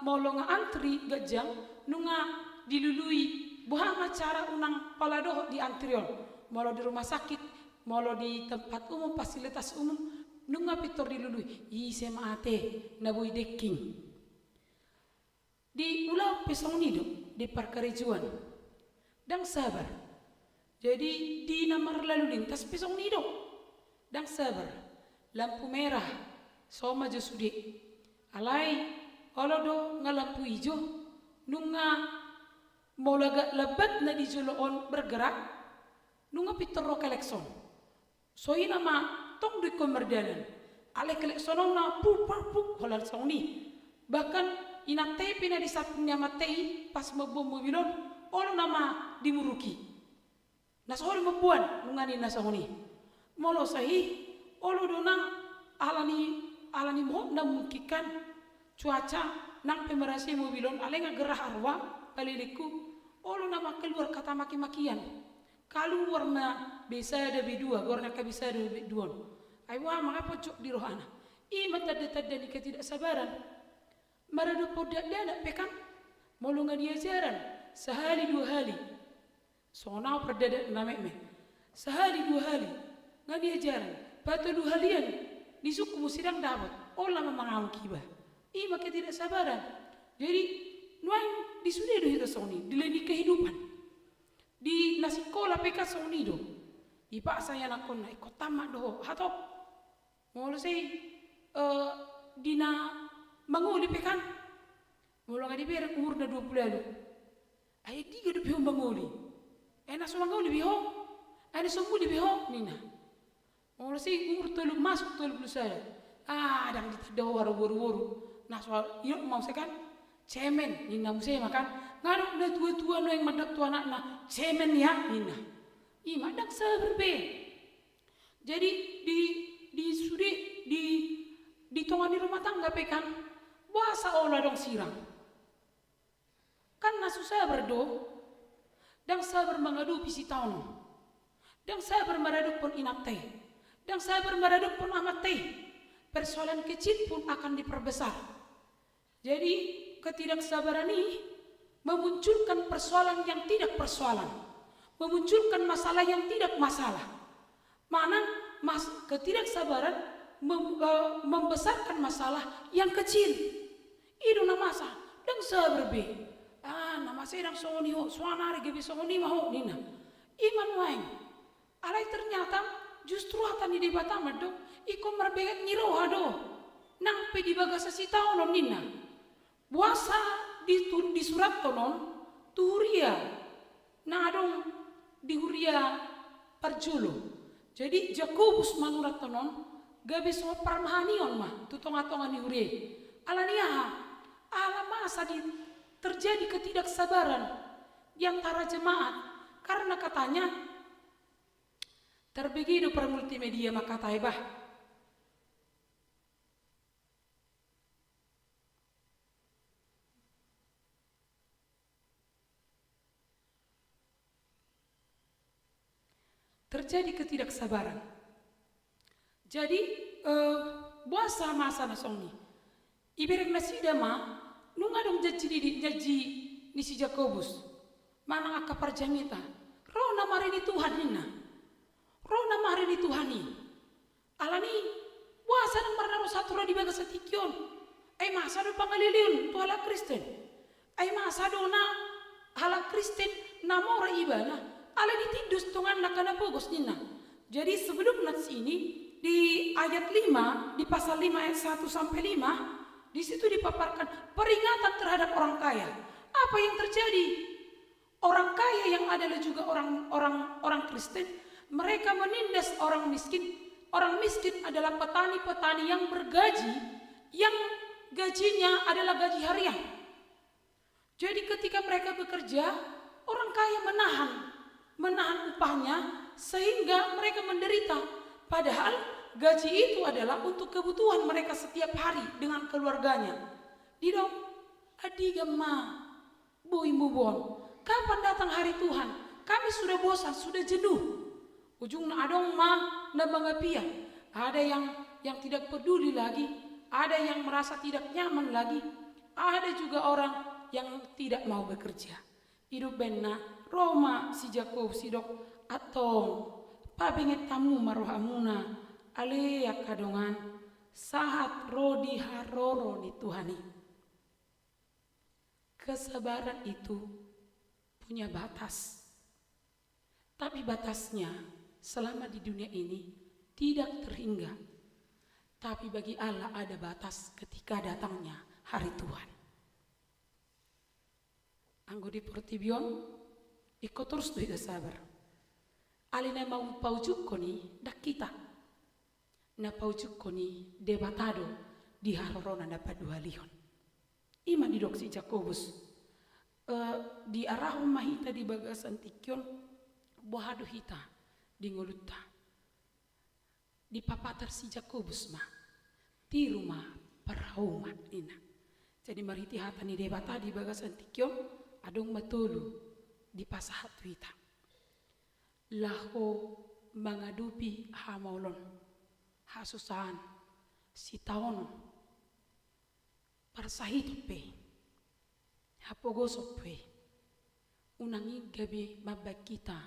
molo antri gajang nunga dilului buah cara unang paladoh di antrion, molo di rumah sakit, molo di tempat umum, fasilitas umum, nunga pitor dilului, sema ate nabui deking. Di ulau pesong nido, di parkarejuan, dang sabar. Jadi di namar lalu lintas pesong nido, dang sabar. Lampu merah, soma jo sudi. Alai, olodo ngalampu ijo, nunga molaga lebat na di joloon bergerak, nunga pitoro kelekson. Soi nama tong di komerdalan. Ale keleksonon na puk holal song ni. Bahkan inatei pina di sapunya matei pas mebom mobilon, olo nama dimuruki. Nasol membuan nunga ni nasong ni. Molo sahi, olo dona alani mo na mungkikan cuaca nang pemerasi mobilon ale ngagerah arwa paliliku. Olo nama keluar kata maki-makian. Keluar na bisa ada bidua, gorna ka bisa ada biduan. Aywa mengapa cuk di rohana. Ima tadda ni ketidaksabaran. Marado podak dana pekan. Molunga dia jaran. Sehari dua hari. Sonau perdada nameme. Sehari dua hari. Nggak dia jaran. Batu dua harian. Di suku musirang dapat. Olah memang kibah. Ima ketidaksabaran. Jadi nuang di sudah itu soni, di lini kehidupan, di nasi kola peka soni do, ipak saya nakon na ikut tamat do, hatop, mau saya dina manguli pekan, mau nggak dibayar umur dah 20 lalu, ayat 3 lebih manguli, enak so manguli lebih ho, ada sembuh lebih ho, nina, mau saya umur telu masuk 30 saya, dan kita dawar buru-buru, nah soal yuk mau saya kan. Cemen nina musai makan ngaruk na tua-tua no yang madak tua anak na cemen ya nina madak seberbe. Jadi di tongani rumah tangga pekan bahasa olah dong sirang kan na susah berdo dan sabar mengadu pisi tahun dan sabar meraduk pun inate dan sabar meraduk pun amate persoalan kecil pun akan diperbesar. Jadi ketidaksabaran ini memunculkan persoalan yang tidak persoalan, memunculkan masalah yang tidak masalah. Mana ketidaksabaran membesarkan masalah yang kecil. Itu nama masa dan seberbe. Nama saya dan soni ho, suanari gebi soni maho nina. Iman waeng. Alai ternyata justru hatan di Batam do, iko merbeget nyiroha do. Nang pe di bagasa si tahun nina. Puasa di surat tonon tuhuria nadong di huria parjulo. Jadi Jakobus manurat tonon gabe so parmahanion mah tutonga-tonga ni huria. Alaniaha ala masa terjadi ketidaksabaran di antara jemaat karena katanya terbegitu per multimedia maka taibah. Terjadi ketidaksabaran. Jadi buasa masa nasong ni. Iberek nasida ma nunga dong jaji ni si Jakobus. Mana aka parjamita. Rona marini Tuhan nina. Rona marini Tuhani. Alani buasa nang marnaro satu di baga satikion. Masa do pangaliliun tuala Kristen. Ai masa dona halak Kristen namora ibana ala ditindus tungan nakana pogos nina. Jadi sebelum nats ini di ayat 5 di pasal 5 ayat 1 sampai 5 di situ dipaparkan peringatan terhadap orang kaya. Apa yang terjadi? Orang kaya yang adalah juga orang Kristen, mereka menindas orang miskin. Orang miskin adalah petani-petani yang bergaji, yang gajinya adalah gaji harian. Jadi ketika mereka bekerja, orang kaya menahan upahnya sehingga mereka menderita. Padahal gaji itu adalah untuk kebutuhan mereka setiap hari dengan keluarganya. Didong, adigama, boy mubon. Kapan datang hari Tuhan? Kami sudah bosan, sudah jenuh. Ujungnya adong na mengapian. Ada yang tidak peduli lagi, ada yang merasa tidak nyaman lagi, ada juga orang yang tidak mau bekerja. Hidup benna Roma si Jakob si dok atong pabinget tamu marohamuna alea kadongan sahat rodi haroro di Tuhani. Kesabaran itu punya batas, tapi batasnya selama di dunia ini tidak terhingga. Tapi bagi Allah ada batas ketika datangnya hari Tuhan. Anggo di Portibion ikut terus tuh sabar. Alina mau paujuk koni dak kita. Na paujuk koni debatado di harorona dapat 2 lion. Ima di doksi Jakobus. Di arah rumah hita di bagasan tikion bohado hita di ngolutta. Di papatar si Jakobus mah di rumah perhaumat ina. Jadi mariti hata ni debata di bagasan tikion adong matulu di pasahat wita. Laho mangadupi hamaulon hasusahan si taono parsahit pe hapogosop pe unangi gabi mabak kita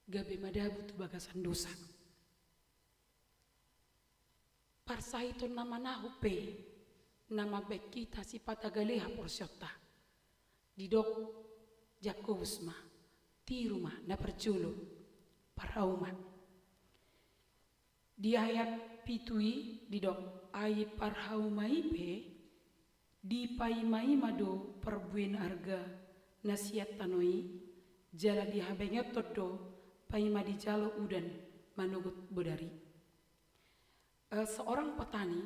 gabi madabu tu bagasan dosa. Parsahiton nama nahupe nama baik kita si patagaleha porsyota didok Jakobus mah ti rumah na perculu parauman di ayat pitui didok ai parhaumai pe di paimai mado perbuen arga nasiat tanoi jala di habengnya todo paima di jalo udan manugut bodari. Seorang petani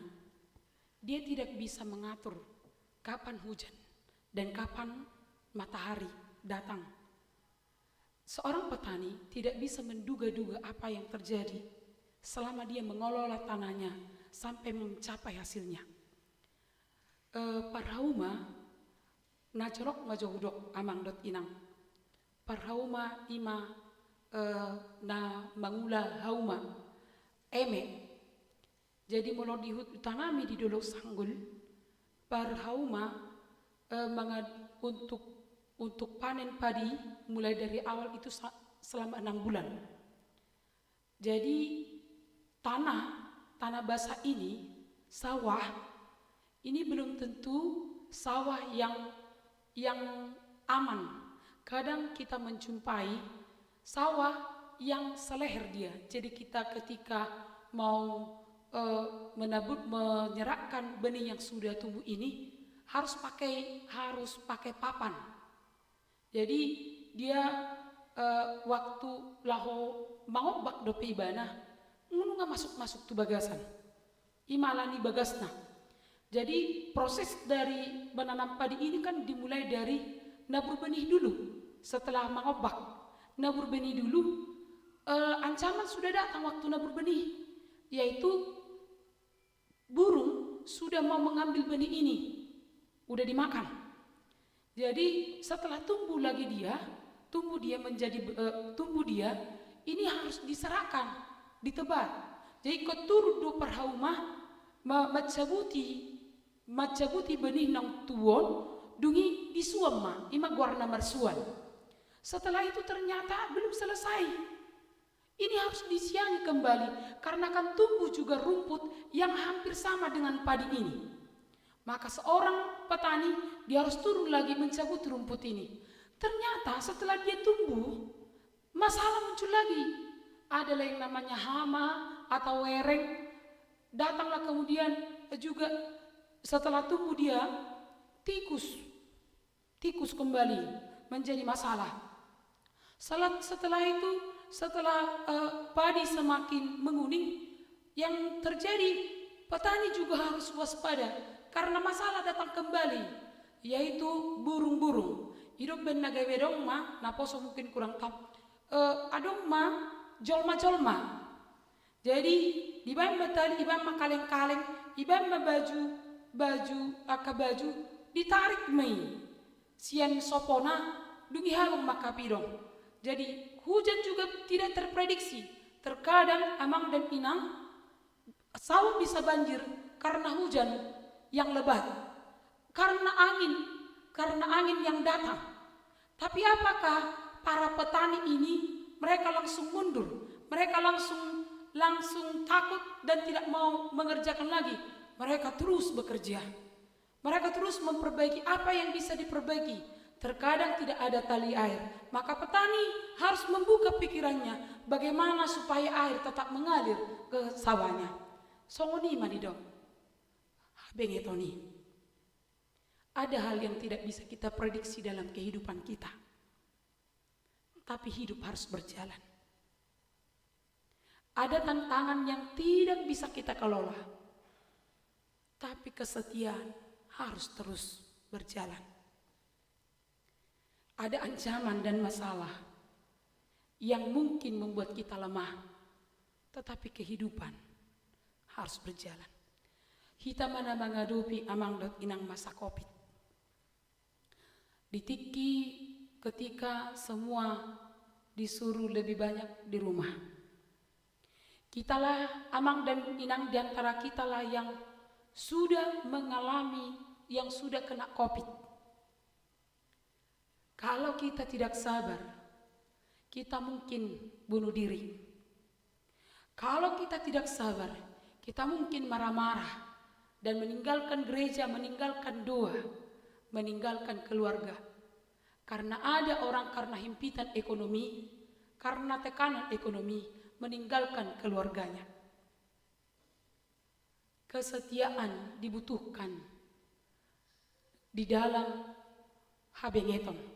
dia tidak bisa mengatur kapan hujan dan kapan matahari datang. Seorang petani tidak bisa menduga-duga apa yang terjadi selama dia mengelola tanahnya sampai mencapai hasilnya. Parhauma nacorok ngajodok amang dot inang. Parhauma ima na mangula hauma eme. Jadi molo dihut tanami di dolok sanggul parhauma untuk panen padi mulai dari awal itu selama 6 bulan. Jadi tanah basah ini sawah ini belum tentu sawah yang aman. Kadang kita menjumpai sawah yang seleher dia. Jadi kita ketika mau menyerahkan benih yang sudah tumbuh ini harus pakai papan. Jadi dia waktu laho mangobak dope ibana ngunu nga masuk tu bagasan imalani bagasna. Jadi proses dari menanam padi ini kan dimulai dari nabur benih dulu. Setelah mangobak nabur benih dulu, ancaman sudah datang waktu nabur benih, yaitu burung sudah mau mengambil benih ini, udah dimakan. Jadi setelah tumbuh dia ini harus diserahkan, ditebar. Jadi keturut do parhaumah macabuti benih nang tuon dungi disuam ma ima guarna marsuan. Setelah itu ternyata belum selesai. Ini harus disiangi kembali karena akan tumbuh juga rumput yang hampir sama dengan padi ini. Maka seorang petani dia harus turun lagi mencabut rumput ini. Ternyata setelah dia tumbuh, masalah muncul lagi. Adalah yang namanya hama atau wereng. Datanglah kemudian juga setelah tumbuh dia tikus kembali menjadi masalah. Setelah itu, setelah padi semakin menguning, yang terjadi petani juga harus waspada karena masalah datang kembali, yaitu burung-burung. Hidup ben nagawe dong ma, naposo mungkin kurang tahu. Adong ma, jolma-jolma. Jadi ibam betali, ibam kaleng-kaleng, ibam baju ditarik mei. Sian sopona dungi halong makapidong. Jadi hujan juga tidak terprediksi. Terkadang amang dan inang sawah bisa banjir karena hujan yang lebat, karena angin yang datang. Tapi apakah para petani ini mereka langsung mundur, mereka langsung takut dan tidak mau mengerjakan lagi? Mereka terus bekerja, mereka terus memperbaiki apa yang bisa diperbaiki. Terkadang tidak ada tali air, maka petani harus membuka pikirannya bagaimana supaya air tetap mengalir ke sawahnya. Songoni manidok, bengetoni. Ada hal yang tidak bisa kita prediksi dalam kehidupan kita, tapi hidup harus berjalan. Ada tantangan yang tidak bisa kita kelola, tapi kesetiaan harus terus berjalan. Ada ancaman dan masalah yang mungkin membuat kita lemah, tetapi kehidupan harus berjalan. Kita mana menghadapi amang dot inang masa COVID. Ditiki ketika semua disuruh lebih banyak di rumah. Kitalah amang dan inang diantara kitalah yang sudah mengalami, yang sudah kena COVID. Kalau kita tidak sabar, kita mungkin bunuh diri. Kalau kita tidak sabar, kita mungkin marah-marah dan meninggalkan gereja, meninggalkan doa, meninggalkan keluarga. Karena ada orang karena himpitan ekonomi, karena tekanan ekonomi, meninggalkan keluarganya. Kesetiaan dibutuhkan di dalam habengeton,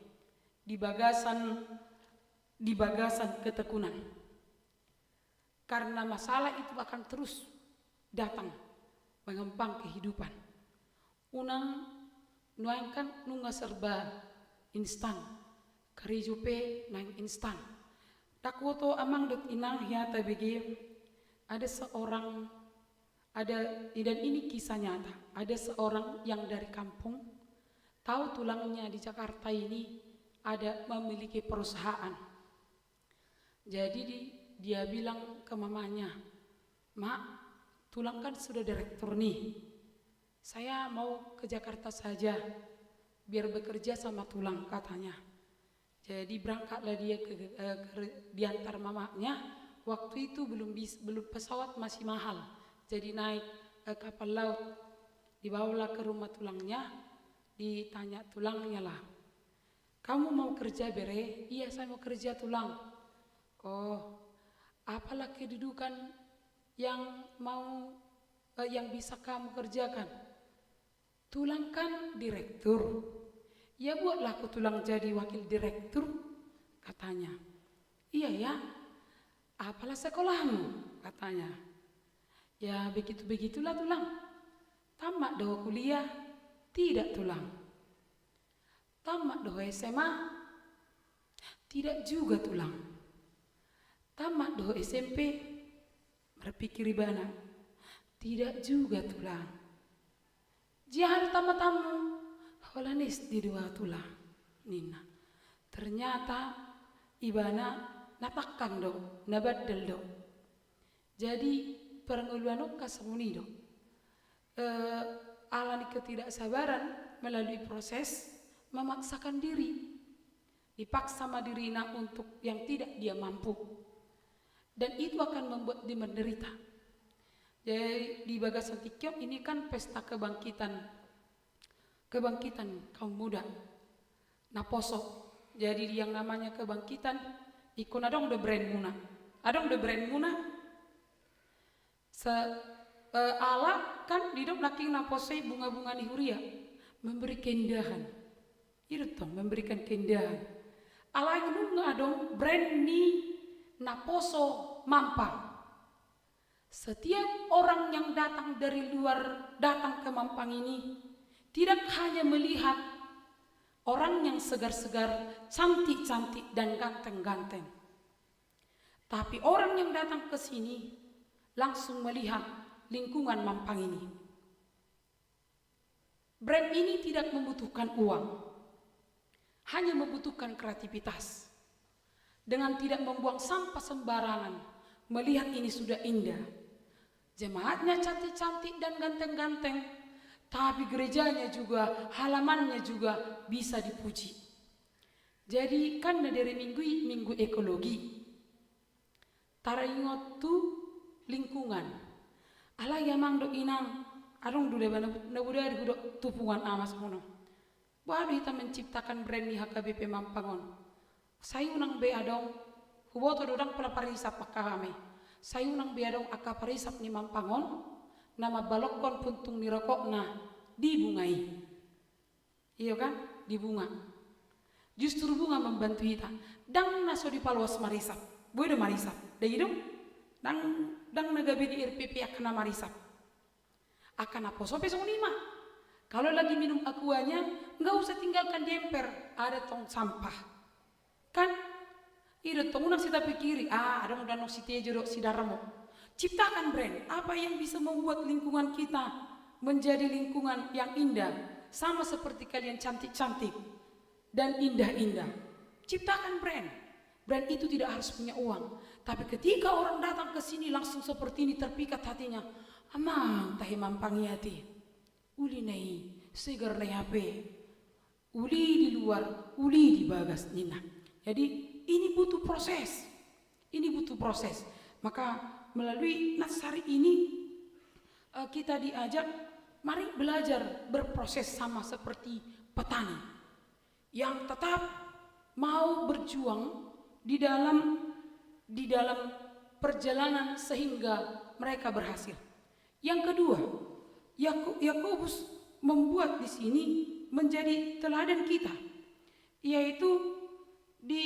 di bagasan ketekunan. Karena masalah itu akan terus datang mengempang kehidupan. Unang nuangkan nunga serba instan, karijupe nang instan. Takwoto amang dot inang hiata begi ada seorang, dan ini kisah nyata. Ada seorang yang dari kampung tahu tulangnya di Jakarta ini ada memiliki perusahaan. Jadi dia bilang ke mamanya, "Mak, tulang kan sudah direktur nih. Saya mau ke Jakarta saja biar bekerja sama tulang," katanya. Jadi berangkatlah dia diantar mamanya. Waktu itu belum pesawat masih mahal. Jadi naik kapal laut, dibawalah ke rumah tulangnya, ditanya tulangnya lah, "Kamu mau kerja bere?" "Iya, saya mau kerja tulang." "Oh, apalah kedudukan yang bisa kamu kerjakan?" "Tulang kan direktur." "Ya buatlah aku tulang jadi wakil direktur," katanya. "Iya ya, apalah sekolahmu?" katanya. "Ya begitulah tulang." "Tamat doh kuliah?" "Tidak tulang." "Tamat doh SMA?" "Tidak juga tulang." "Tamat doh SMP?" Berpikir ibana, "Tidak juga tulang." "Jihar tamat-tamu?" "Holanis di dua tulang." Nina. Ternyata ibana natakkan do, nabadal do. Jadi perenguluan kasamuni do. Alani ketidaksabaran melalui proses memaksakan diri, dipaksa sama dirina untuk yang tidak dia mampu, dan itu akan membuat dia menderita. Jadi di Bagasan Tikyok ini kan pesta kebangkitan kebangkitan kaum muda. Nah poso, jadi yang namanya kebangkitan, ikon adong de brand muna. Adong de brand muna, Allah kan di dok naking naposei bunga-bunga nihuria, memberi keindahan. Itu toh memberikan keindahan. Allah yang ngadong brand ni naposo mampang. Setiap orang yang datang dari luar datang ke Mampang ini tidak hanya melihat orang yang segar-segar, cantik-cantik dan ganteng-ganteng. Tapi orang yang datang ke sini langsung melihat lingkungan Mampang ini. Brand ini tidak membutuhkan uang, hanya membutuhkan kreativitas. Dengan tidak membuang sampah sembarangan, melihat ini sudah indah. Jemaatnya cantik-cantik dan ganteng-ganteng, tapi gerejanya juga, halamannya juga bisa dipuji. Jadi kan dari minggu ekologi, taraingot tu lingkungan. Ala yamang do inang, arong dule bana nabudari gudok tupungan amas mono. Baru kita menciptakan brand ni HKBP Mampangon. Sayunang be adong, huboto dodang pelaparisap pakahame. Sayunang be adong akaparisap ni Mampangon, nama balokon puntung ni rokok na dibungai. Iya kan? Dibunga. Justru bunga membantu kita. Dang naso di paluas marisap. Boy do marisap. Da hidung dang nagabe di RPP akan marisap. Akan apa sope song lima. Kalau lagi minum akuanya, enggak usah tinggalkan di emper, ada tong sampah. Kan? Ida tong unang sita pikiri, ada mudah no si tejo si daramo. Ciptakan brand, apa yang bisa membuat lingkungan kita menjadi lingkungan yang indah, sama seperti kalian cantik-cantik dan indah-indah. Ciptakan brand. Brand itu tidak harus punya uang, tapi ketika orang datang ke sini langsung seperti ini terpikat hatinya. Amang tahi mampangiati. Uli nai segar nai HP. Uli di luar, uli di bagas nina. Jadi ini butuh proses. Ini butuh proses. Maka melalui Nasari ini kita diajak mari belajar berproses sama seperti petani yang tetap mau berjuang di dalam perjalanan sehingga mereka berhasil. Yang kedua, Yakobus membuat di sini menjadi teladan kita, yaitu di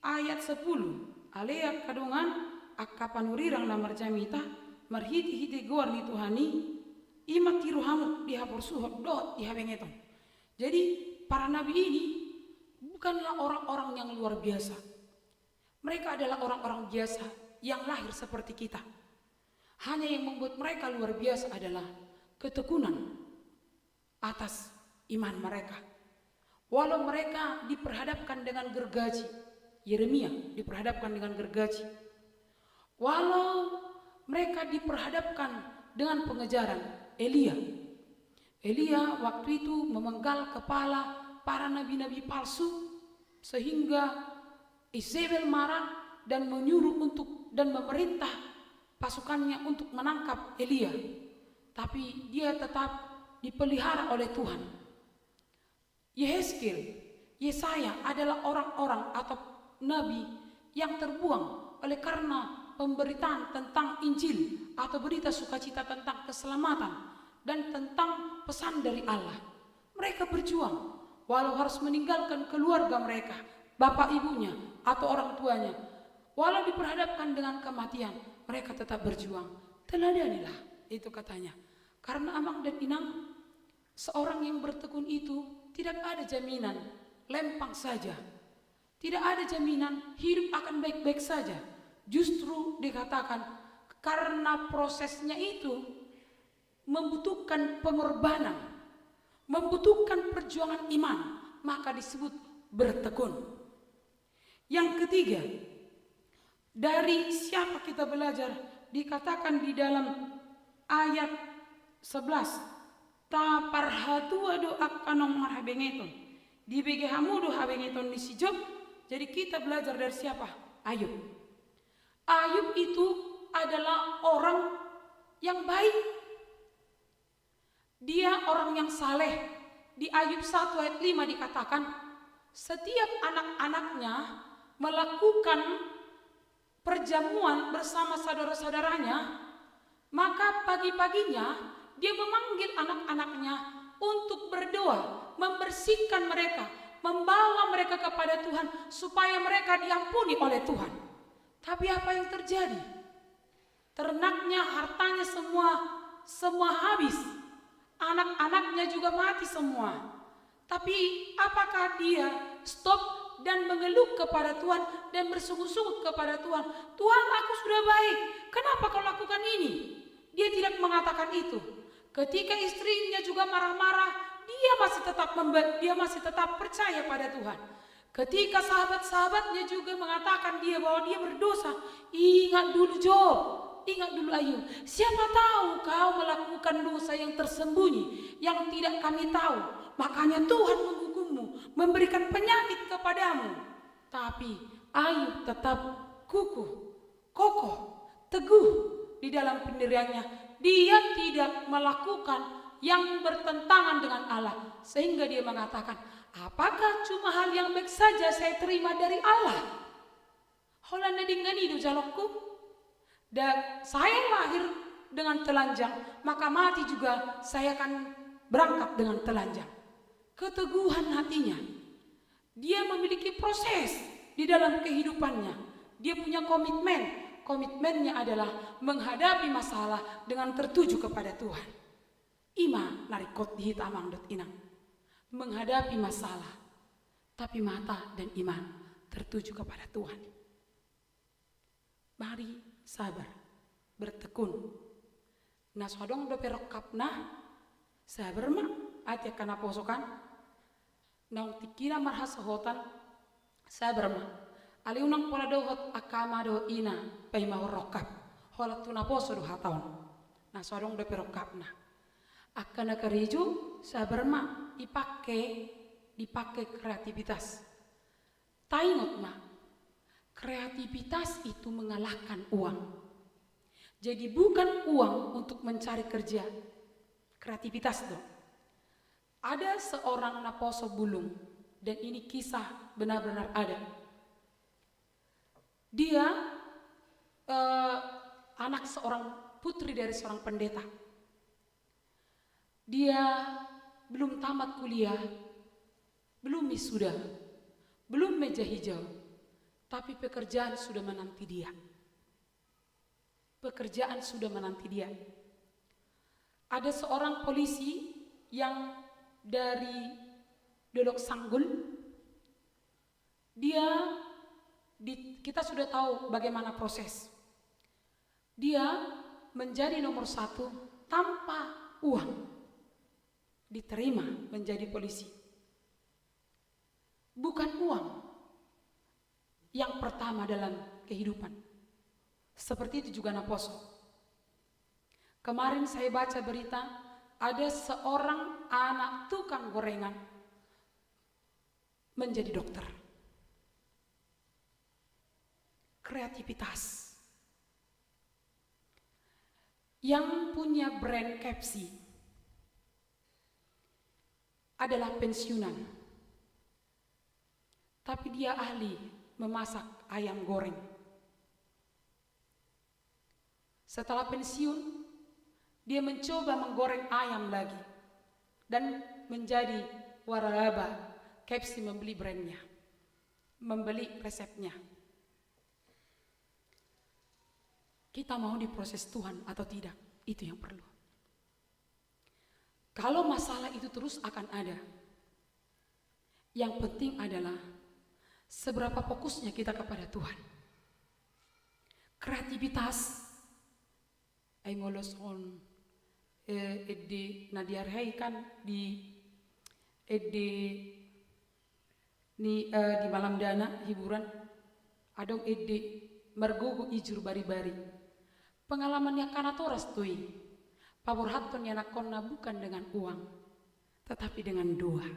ayat 10. Alea kadungan akapanurirang namar jamita marhiti-hiti gor ni Tuhani imat tiruhamu dihapur suhot dot dihabengeton. Jadi para nabi ini bukanlah orang-orang yang luar biasa. Mereka adalah orang-orang biasa yang lahir seperti kita. Hanya yang membuat mereka luar biasa adalah ketekunan atas iman mereka. Walau mereka diperhadapkan dengan gergaji, Yeremia diperhadapkan dengan gergaji. Walau mereka diperhadapkan dengan pengejaran, Elia waktu itu memenggal kepala para nabi-nabi palsu sehingga Izebel marah dan menyuruh dan memerintah pasukannya untuk menangkap Elia. Tapi dia tetap dipelihara oleh Tuhan. Yehezkiel, Yesaya adalah orang-orang atau nabi yang terbuang oleh karena pemberitaan tentang Injil atau berita sukacita tentang keselamatan dan tentang pesan dari Allah. Mereka berjuang walau harus meninggalkan keluarga mereka, bapak ibunya atau orang tuanya. Walau diperhadapkan dengan kematian, mereka tetap berjuang. Teladanilah, itu katanya. Karena amang dan inang, seorang yang bertekun itu tidak ada jaminan lempang saja. Tidak ada jaminan hidup akan baik-baik saja. Justru dikatakan karena prosesnya itu membutuhkan pengorbanan, membutuhkan perjuangan iman, maka disebut bertekun. Yang ketiga, dari siapa kita belajar? Dikatakan di dalam ayat 11, ta parhatua do akanong marhabengeton di begehamudo habengeton ni si Job. Jadi kita belajar dari siapa? Ayub. Ayub itu adalah orang yang baik. Dia orang yang saleh, di Ayub 1 ayat 5 dikatakan, setiap anak-anaknya melakukan perjamuan bersama saudara-saudaranya, maka pagi-paginya dia memanggil anak-anaknya untuk berdoa, membersihkan mereka, membawa mereka kepada Tuhan supaya mereka diampuni oleh Tuhan. Tapi apa yang terjadi? Ternaknya, hartanya semua habis. Anak-anaknya juga mati semua. Tapi apakah dia stop dan mengeluh kepada Tuhan dan bersungguh-sungguh kepada Tuhan? Tuhan, aku sudah baik, kenapa kau lakukan ini? Dia tidak mengatakan itu. Ketika istrinya juga marah-marah, dia masih tetap percaya pada Tuhan. Ketika sahabat-sahabatnya juga mengatakan dia bahwa dia berdosa, ingat dulu Job, ingat dulu Ayub. Siapa tahu kau melakukan dosa yang tersembunyi, yang tidak kami tahu. Makanya Tuhan menghukummu, memberikan penyakit kepadamu. Tapi Ayub tetap kukuh, kokoh, teguh di dalam pendiriannya. Dia tidak melakukan yang bertentangan dengan Allah. Sehingga dia mengatakan, apakah cuma hal yang baik saja saya terima dari Allah? Holanda dingani do jalokku. Dan saya lahir dengan telanjang, maka mati juga saya akan berangkat dengan telanjang. Keteguhan hatinya. Dia memiliki proses di dalam kehidupannya. Dia punya komitmen. Komitmennya adalah menghadapi masalah dengan tertuju kepada Tuhan. Ima narikot dihitamang dot inang. Menghadapi masalah, tapi mata dan iman tertuju kepada Tuhan. Mari sabar, bertekun. Naswadong do perokapna, sabar mak, ati akan aposokan. Naung tikina marhasahotan, sabar mak. Aliunang pola dohot akama do ina, pai mahorokap. Holat tunaposo do hataon. Naswadong do perokapna. Akan nakariju, sabar mak, dipakai kreativitas. Taingot mak, kreativitas itu mengalahkan uang. Jadi bukan uang untuk mencari kerja. Kreativitas dong. Ada seorang naposo bulung, dan ini kisah benar-benar ada. Dia anak seorang putri dari seorang pendeta. Dia belum tamat kuliah, belum wisuda, belum meja hijau, tapi pekerjaan sudah menanti dia. Pekerjaan sudah menanti dia. Ada seorang polisi yang dari Dolok Sanggul. Kita sudah tahu bagaimana proses. Dia menjadi nomor 1 tanpa uang. Diterima menjadi polisi. Bukan uang yang pertama dalam kehidupan. Seperti itu juga Naposo. Kemarin saya baca berita, ada seorang anak tukang gorengan menjadi dokter. Kreativitas. Yang punya brand Kepsi adalah pensiunan, tapi dia ahli memasak ayam goreng. Setelah pensiun, dia mencoba menggoreng ayam lagi dan menjadi waralaba. Kepsi membeli brandnya, membeli resepnya. Kita mau diproses Tuhan atau tidak, itu yang perlu. Kalau masalah itu terus akan ada, yang penting adalah seberapa fokusnya kita kepada Tuhan. Kreativitas, ay ngolos on edde nadiarhay kan di malam dana hiburan, adong edde margogo ijur bari-bari. Pengalamannya kanatoras tuh. Pabor haton yang nakonna bukan dengan uang, tetapi dengan doa.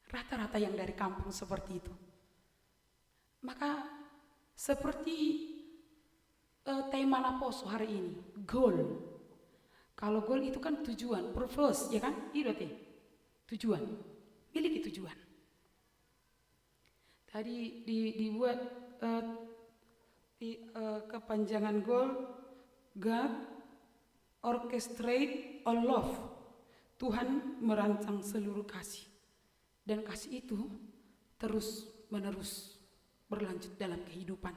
Rata-rata yang dari kampung seperti itu. Maka seperti tema Naposo hari ini, goal. Kalau goal itu kan tujuan, purpose, ya kan? Itu teh. tujuan, miliki tujuan. Tadi dibuat kepanjangan goal, God orchestrate all love. Tuhan merancang seluruh kasih, dan kasih itu terus menerus berlanjut dalam kehidupan.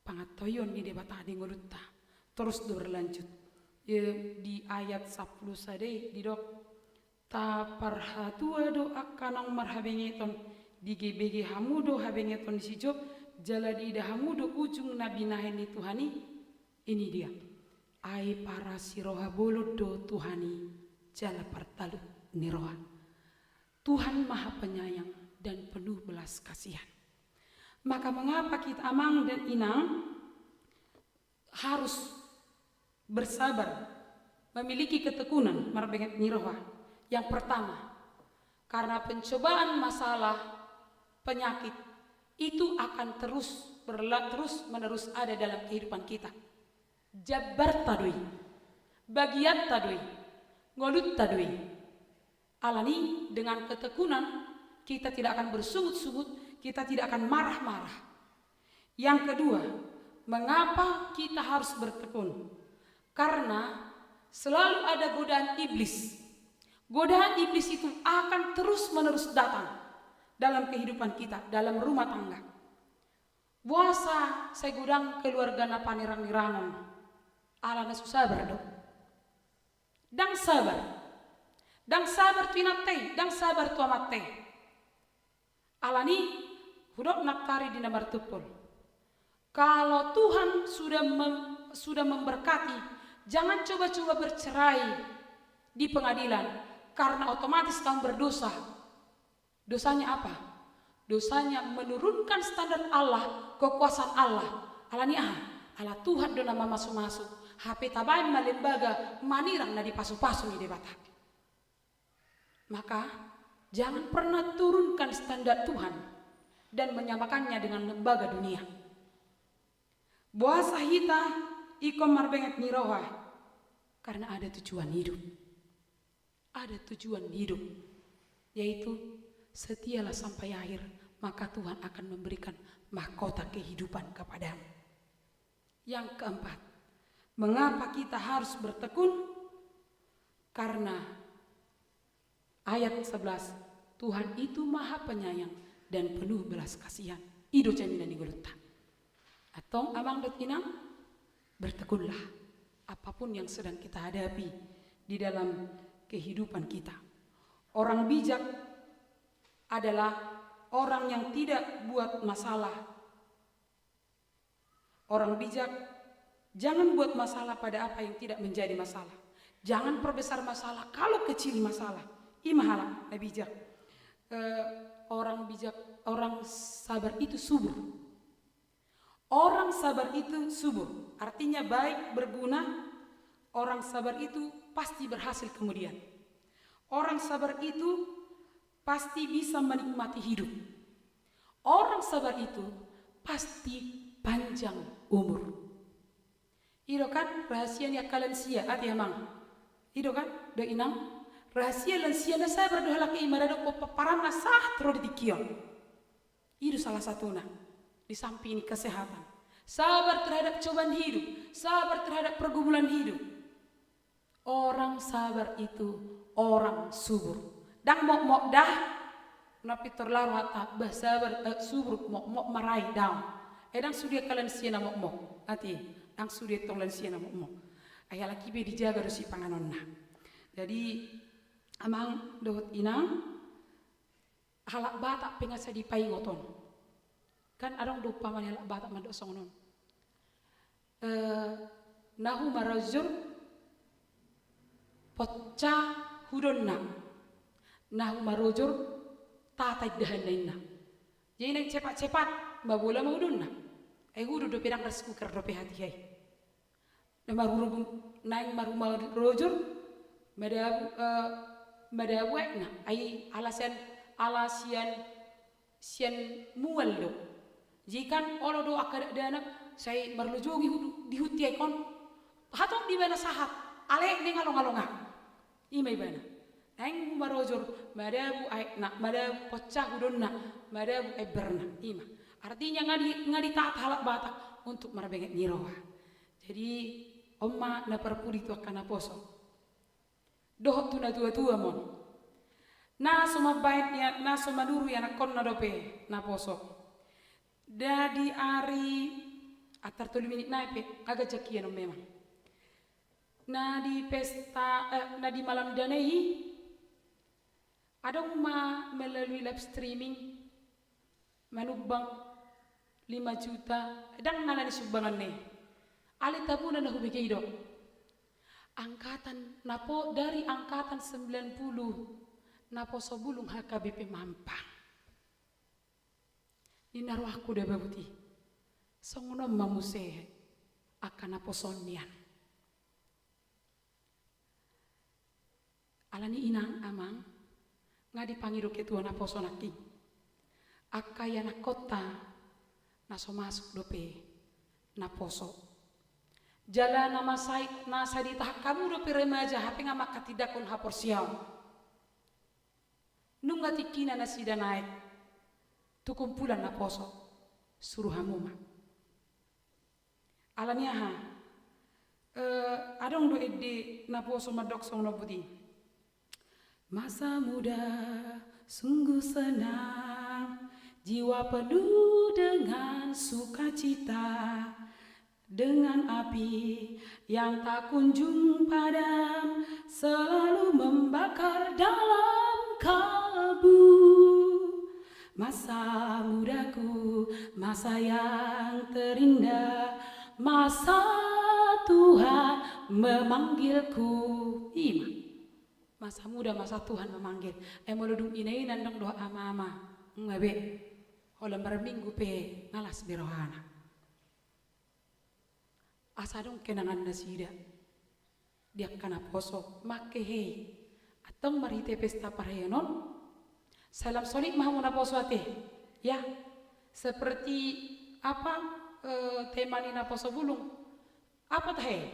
Pangatoyon di debata adi ngolutta terus berlanjut. Di ayat 10 sade di dok ta parhatua do akanang marhabengeton di GBG hamudo habengeton di sijob jaladi ida hamudo ujung nabi naheni Tuhani. Ini dia ai para siroha bolod do Tuhani jala partalu niroha. Tuhan maha penyayang dan penuh belas kasihan. Maka mengapa kita amang dan inang harus bersabar, memiliki ketekunan marbenget niroha? Yang pertama, karena pencobaan, masalah, penyakit itu akan terus menerus ada dalam kehidupan kita. Jabar tadui, bagiat tadui, ngolut tadui. Alani dengan ketekunan kita tidak akan bersungut-sungut, kita tidak akan marah-marah. Yang kedua, mengapa kita harus bertekun? Karena selalu ada godaan iblis. Godaan iblis itu akan terus-menerus datang dalam kehidupan kita, dalam rumah tangga. Puasa saya gudang keluarga na panirang-nirangan. Ala na sabar dong. Dang sabar. Dang sabar tu inatay, dang sabar tu amatay. Alani hudok naktari di namar tupul. Kalau Tuhan sudah memberkati, jangan coba-coba bercerai di pengadilan, karena otomatis kamu berdosa. Dosanya apa? Dosanya menurunkan standar Allah, kekuasaan Allah. Alani ala Tuhan do nama masuk-masuk. HP tabain malembaga manirang na di pasu-pasu ni debata. Maka jangan pernah turunkan standar Tuhan dan menyamakannya dengan lembaga dunia. Buasa hita ikom marbenget niroha, karena ada tujuan hidup. Ada tujuan hidup, yaitu setialah sampai akhir, maka Tuhan akan memberikan mahkota kehidupan kepadamu. Yang keempat, mengapa kita harus bertekun? Karena ayat 11, Tuhan itu maha penyayang dan penuh belas kasihan. Ido jaminan digolota. Atau amang dot inang, bertekunlah apapun yang sedang kita hadapi di dalam kehidupan kita. Orang bijak adalah orang yang tidak buat masalah. Orang bijak jangan buat masalah pada apa yang tidak menjadi masalah. Jangan perbesar masalah kalau kecil masalah. Imahala na bijak. Orang bijak, orang sabar itu subur. Orang sabar itu subur, artinya baik, berguna. Orang sabar itu pasti berhasil kemudian. Orang sabar itu pasti bisa menikmati hidup. Orang sabar itu pasti panjang umur. Ido kan rahasianya kalansia ati amang. Ido kan do inang rahasia lansia na sabar do halaki imarado paparan sah tro dikion. Ido salah satunya. Di samping kesehatan, sabar terhadap cobaan hidup, sabar terhadap pergumulan hidup. Orang sabar itu orang subur. Dang mok dah, napi terlalu hata sabar subur mok marai down. Dang sudia kalian siena mok ati, dang sudia tolan siena mok. Ayah laki be dijaga dosi panganonna. Jadi amang dohot inang halak batak pengasa di paingoton. Kan adong dupa manela batak mandok songnon. Nahu marajur potca hudonna. Nahu marajur tatai dahanna. Jadi nang cepat-cepat babola mau hudonna. Hudu do pedang resku ker do hati hai. Namarurubum naing maruma rajur madabu ekna ai alasian mual do. Jika olo do akad dana saya merlujogi di huti ikon hatong di mana sahat alek dengan ngalong-ngalonga imai bana Neng marojor madabu ai nak madabu pocah udonna madabu berna ima. Artinya ngadi taat halak batak untuk marabenget niroha. Jadi omma na perpudi tu akan poso. Dohot tu na tua mon. Na soma bait ya na soma duru ya na kon na dope na poso. Dadi ari atar 3 menit naipe agak jakian memang. Na di pesta na di malam danai ada melalui live streaming manubang 5 juta dan nana di sumbangan nih. Ali tabu na hubigi do. Angkatan napo dari angkatan 90 napo sobulung HKBP Mampang. Ini naruh aku dah babuti. Songono mamuse akan napo sonian. Alani inang amang ngadi pangido ketua napo sonaki. Akaya na kota naso masuk dope naposo. Jala nama sai nasa di tahap kamu dope remaja hape ngamak katidakon hapor siau. Nunga tikina nasida naik. Tu kumpulan naposo suruh hamuma. Alania ha. Adong do ede naposo madok song no budi. Masa muda sungguh senang, jiwa penuh dengan sukacita, dengan api yang tak kunjung padam, selalu membakar dalam kalbu. Masa mudaku, masa yang terindah, masa Tuhan memanggilku. Ima. Masa muda, masa Tuhan memanggil. Meludung ini nandang doa ama-ama. Ngabe. Holam berminggu pe ngalas birohana. Asadong kenangan nasida. Dia kana poso make hei. Atong marite pesta parhenon. Salam solik mahamuna poso ate. Ya. Seperti apa tema ni na poso bulung. Apa teh?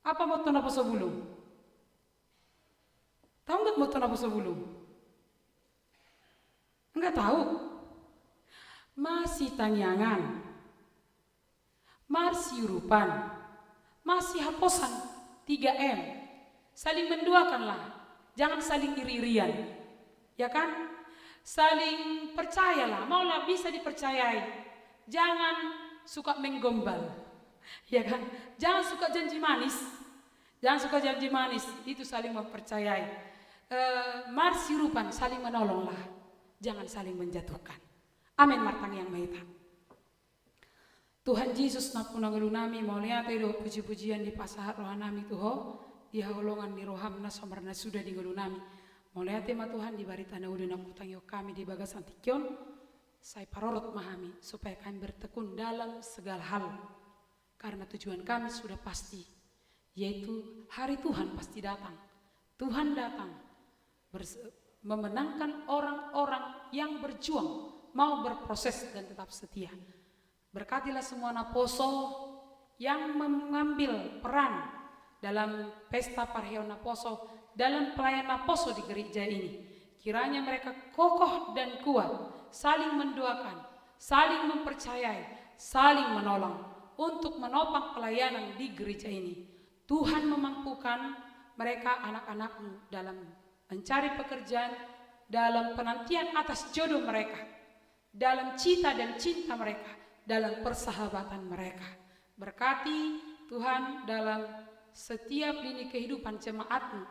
Apa moto na poso bulung? Tahu nggak moto na poso bulung? Enggak tahu. Masih tangyangan, masih urupan, masih haposan 3M. Saling menduakanlah, jangan saling iri-irian, ya kan? Saling percayalah, maulah bisa dipercayai. Jangan suka menggombal, ya kan? Jangan suka janji manis, jangan suka janji manis. Itu saling mempercayai. Marsi urupan, saling menolonglah, jangan saling menjatuhkan. Amin martang yang maha. Tuhan Yesus napuna ngelunami maulia telo puji-pujian di pasahat rohanami tuho dia holongan di rohamna somarna sudah di ngelunami maulia tema Tuhan di barita na udah nakutangyo kami di bagasan tikyon saya parorot mahami supaya kami bertekun dalam segala hal karena tujuan kami sudah pasti yaitu hari Tuhan pasti datang. Tuhan datang memenangkan orang-orang yang berjuang mau berproses dan tetap setia. Berkatilah semua naposo yang mengambil peran dalam pesta parheon naposo, dalam pelayan naposo di gereja ini. Kiranya mereka kokoh dan kuat, saling mendoakan, saling mempercayai, saling menolong untuk menopang pelayanan di gereja ini. Tuhan memampukan mereka anak-anakmu dalam mencari pekerjaan, dalam penantian atas jodoh mereka, dalam cita dan cinta mereka, dalam persahabatan mereka. Berkati Tuhan dalam setiap lini kehidupan jemaatmu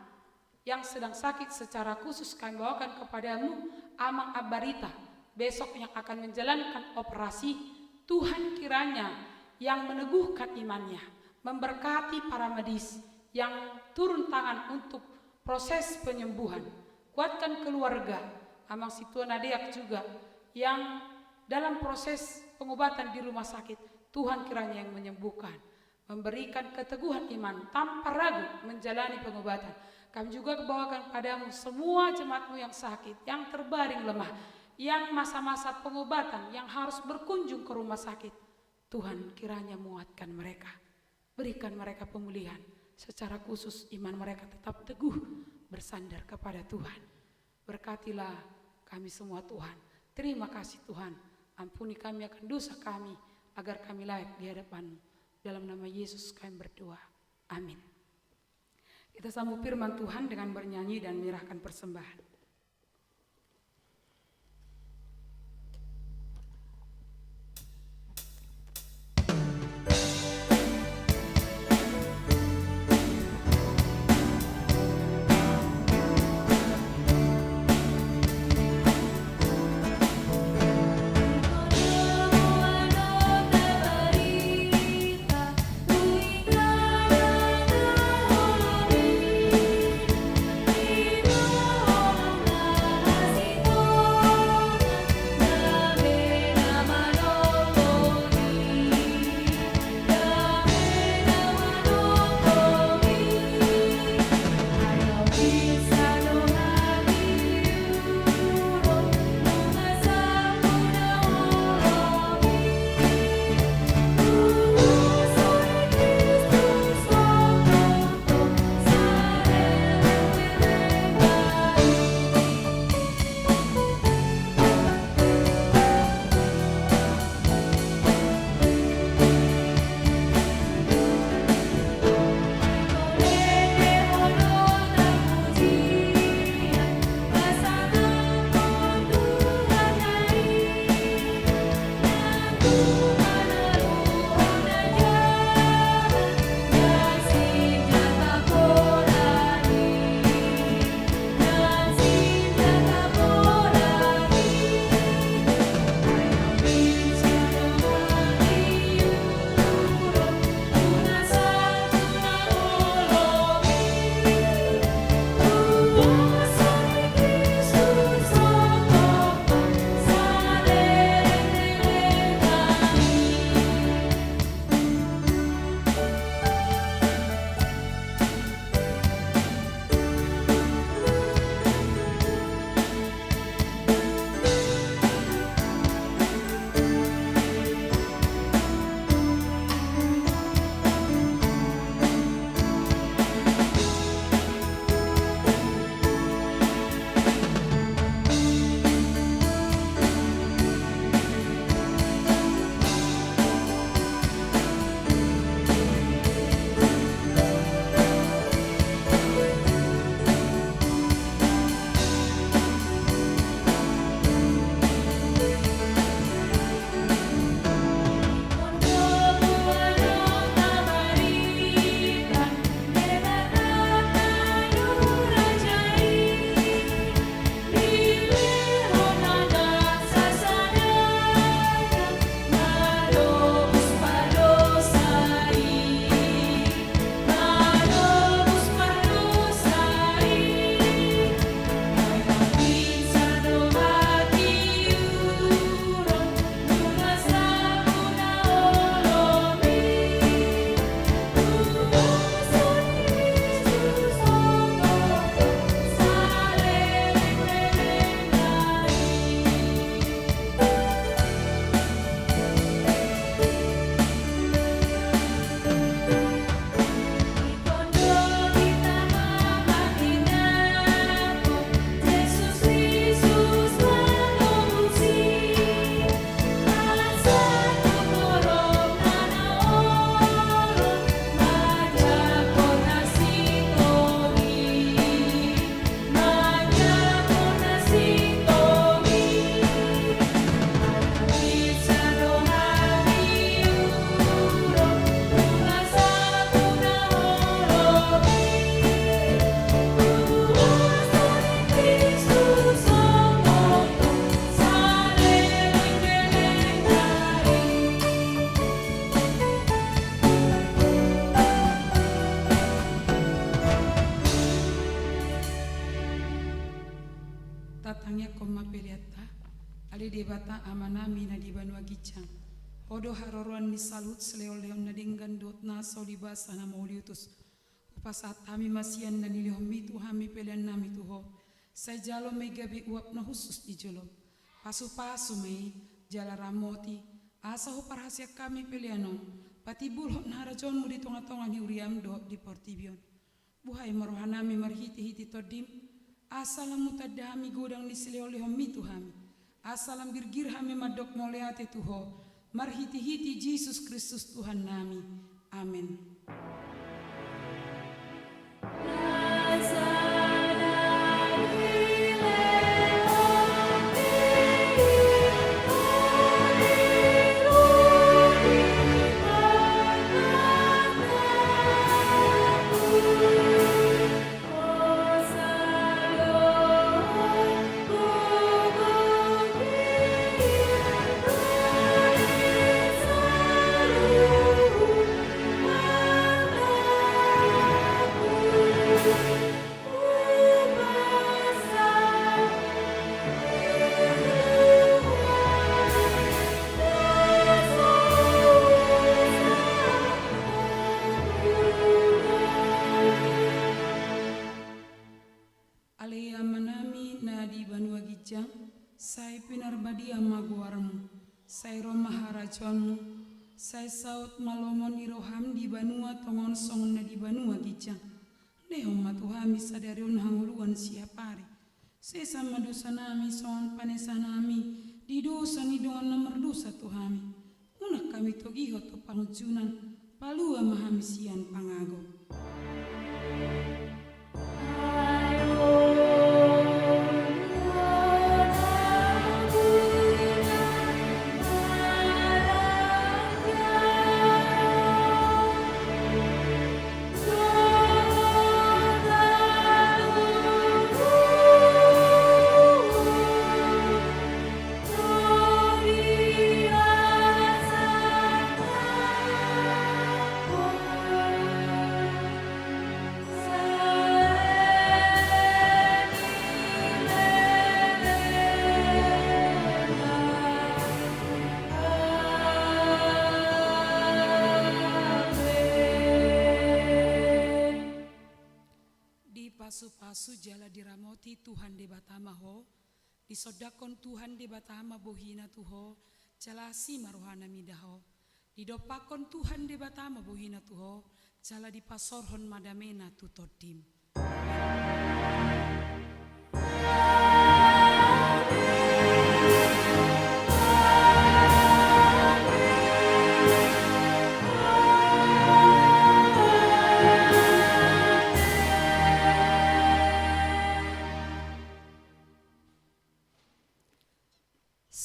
yang sedang sakit secara khusus kami bawakan kepadamu Amang Abarita besok yang akan menjalankan operasi. Tuhan kiranya yang meneguhkan imannya, memberkati para medis yang turun tangan untuk proses penyembuhan. Kuatkan keluarga Amang Situan Adeak juga yang dalam proses pengobatan di rumah sakit. Tuhan kiranya yang menyembuhkan, memberikan keteguhan iman tanpa ragu menjalani pengobatan. Kami juga bawakan padamu semua jemaatmu yang sakit, yang terbaring lemah, yang masa-masa pengobatan, yang harus berkunjung ke rumah sakit. Tuhan kiranya menguatkan mereka, berikan mereka pemulihan. Secara khusus iman mereka tetap teguh bersandar kepada Tuhan. Berkatilah kami semua Tuhan. Terima kasih Tuhan. Ampuni kami akan dosa kami agar kami layak di hadapan-Mu. Dalam nama Yesus kami berdoa. Amin. Kita sambut firman Tuhan dengan bernyanyi dan menyerahkan persembahan. tatangnya koma peliata ali debata amanami na di banua gicang odo haroruan ni salut seleo leon na dinggan dot na solibasa na mauliutus upasat hami masian na nilihomitu hami pelian nami tuho sa jalo may gabi uap na husus di jolom pasu-pasu may jala ramoti asa ho parhasya kami pelianon pati bulhot na harajon mo di tonga-tonga ni Uriam do di Portibion buhai marohanami marhiti-hiti todim, asalam mutadami godang nisileo lehomi Tuhami, asalam birgir hami madok moleate Tuho, marhiti-hiti Yesus Kristus Tuhan nami. Amin. Alea manami na di Banua Gijang, sai pinarbadi amaguarmu, sai Roma harajonmu, sai saut malomon iroham di Banua tongon song na di Banua Gijang. Lehom matuhami sadarion hanguluan siapari. Sesama dosa nami songon panesa nami, di dosa ni doan nomor dosa Tuhami. Unak kami togiho to pangujunan, palua mahamisian pangago. Pasu-pasu jala diramoti Tuhan de batama ho, disodakon Tuhan de batama bohina tuho, jalasi maruhana midaho, didopakon Tuhan de batama bohina tuho, jala dipasorhon madamena tutodim.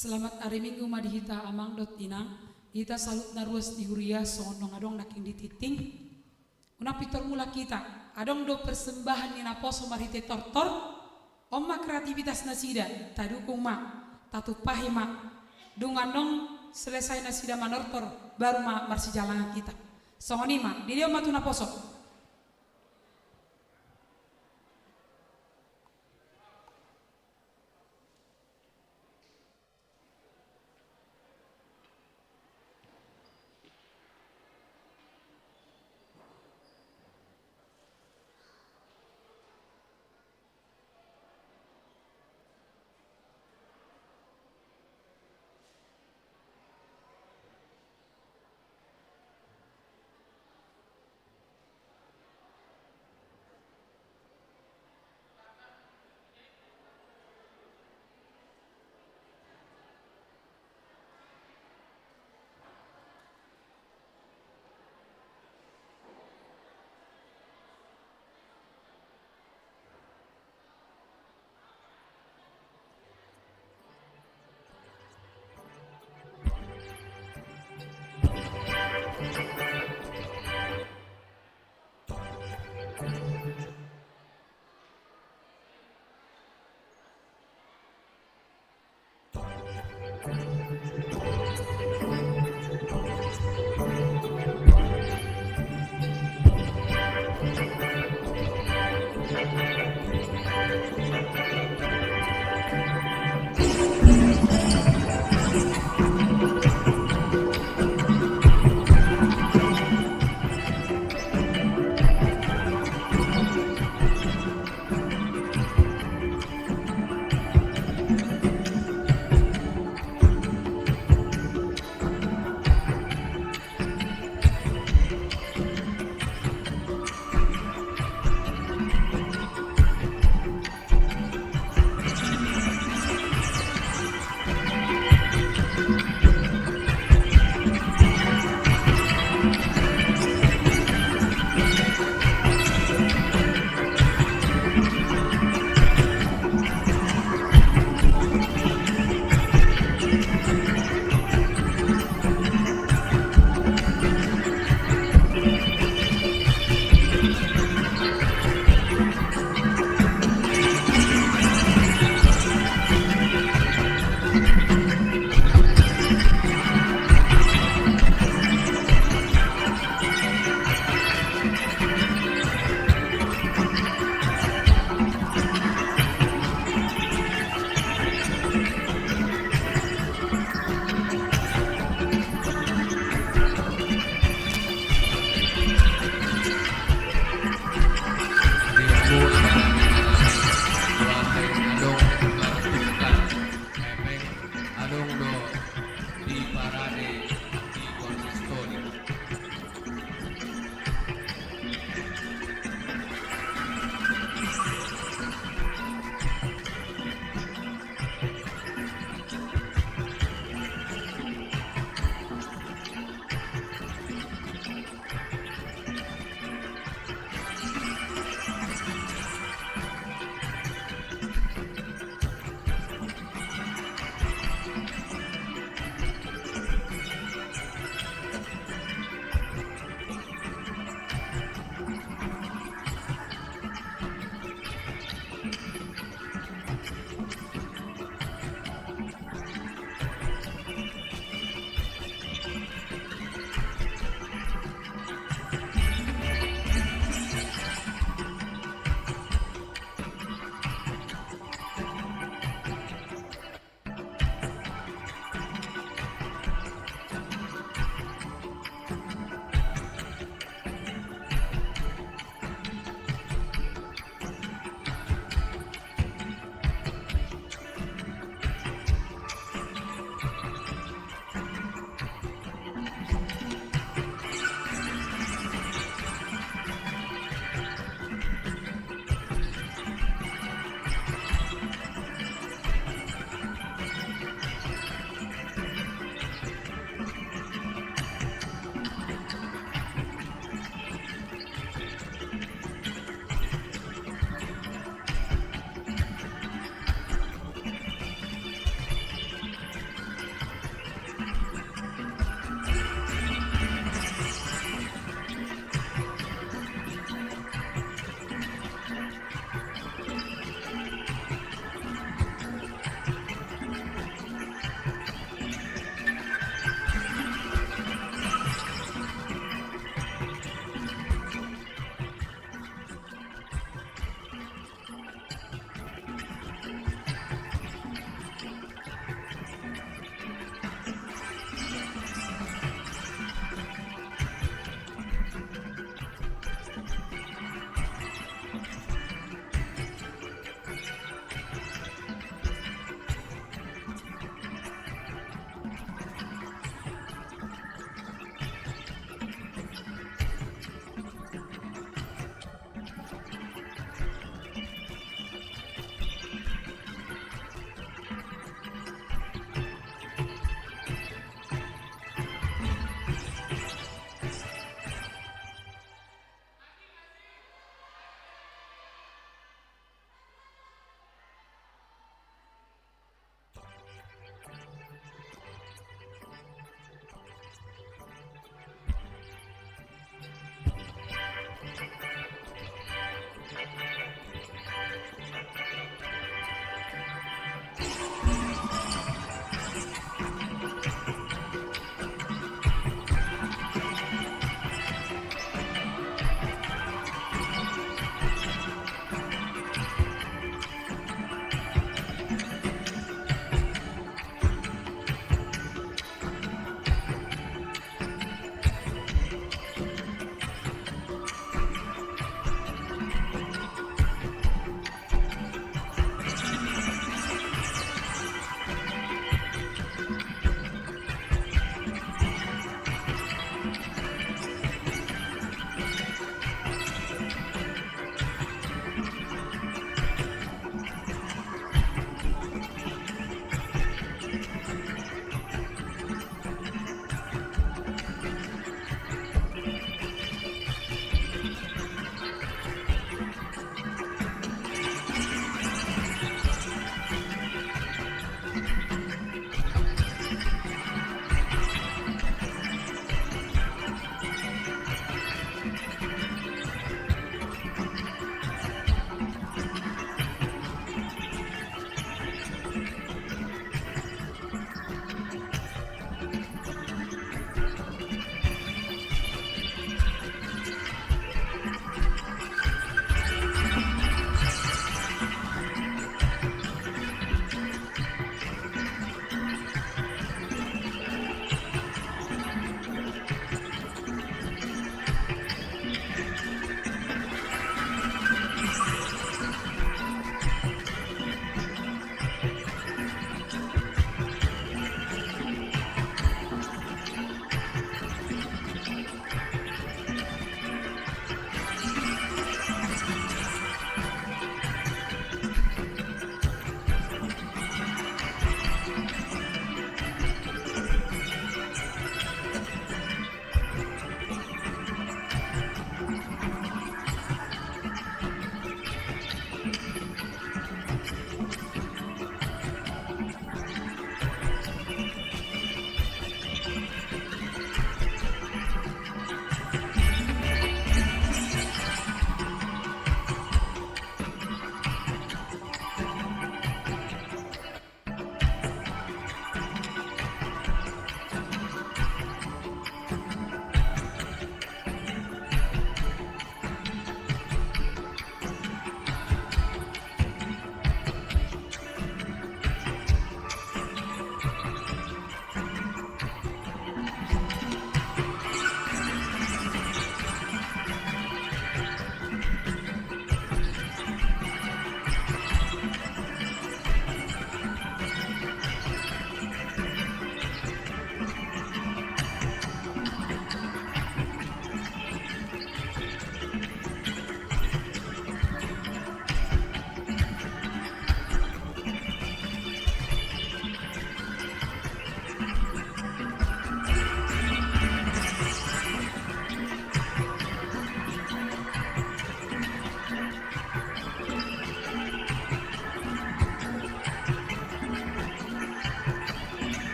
Selamat hari Minggu madihita amang dot inang, kita salut naruas di huria sonong adong naking dititing. Una pitor mula kita, adong do persembahan ni naposo marhite tortor, omma kreativitas nasida, tadukung mak, tatupahi mak, dunganong selesai nasida manortor, baru mak marsi jalan kita. Songoni mak, di dia matu naposo.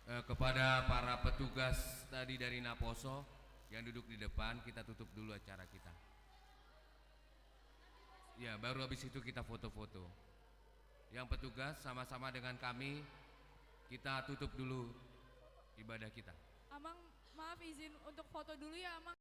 Kepada para petugas tadi dari Naposo yang duduk di depan, kita tutup dulu acara kita. Ya, baru habis itu kita foto-foto. Yang petugas sama-sama dengan kami, kita tutup dulu ibadah kita. Amang, maaf izin untuk foto dulu ya Amang.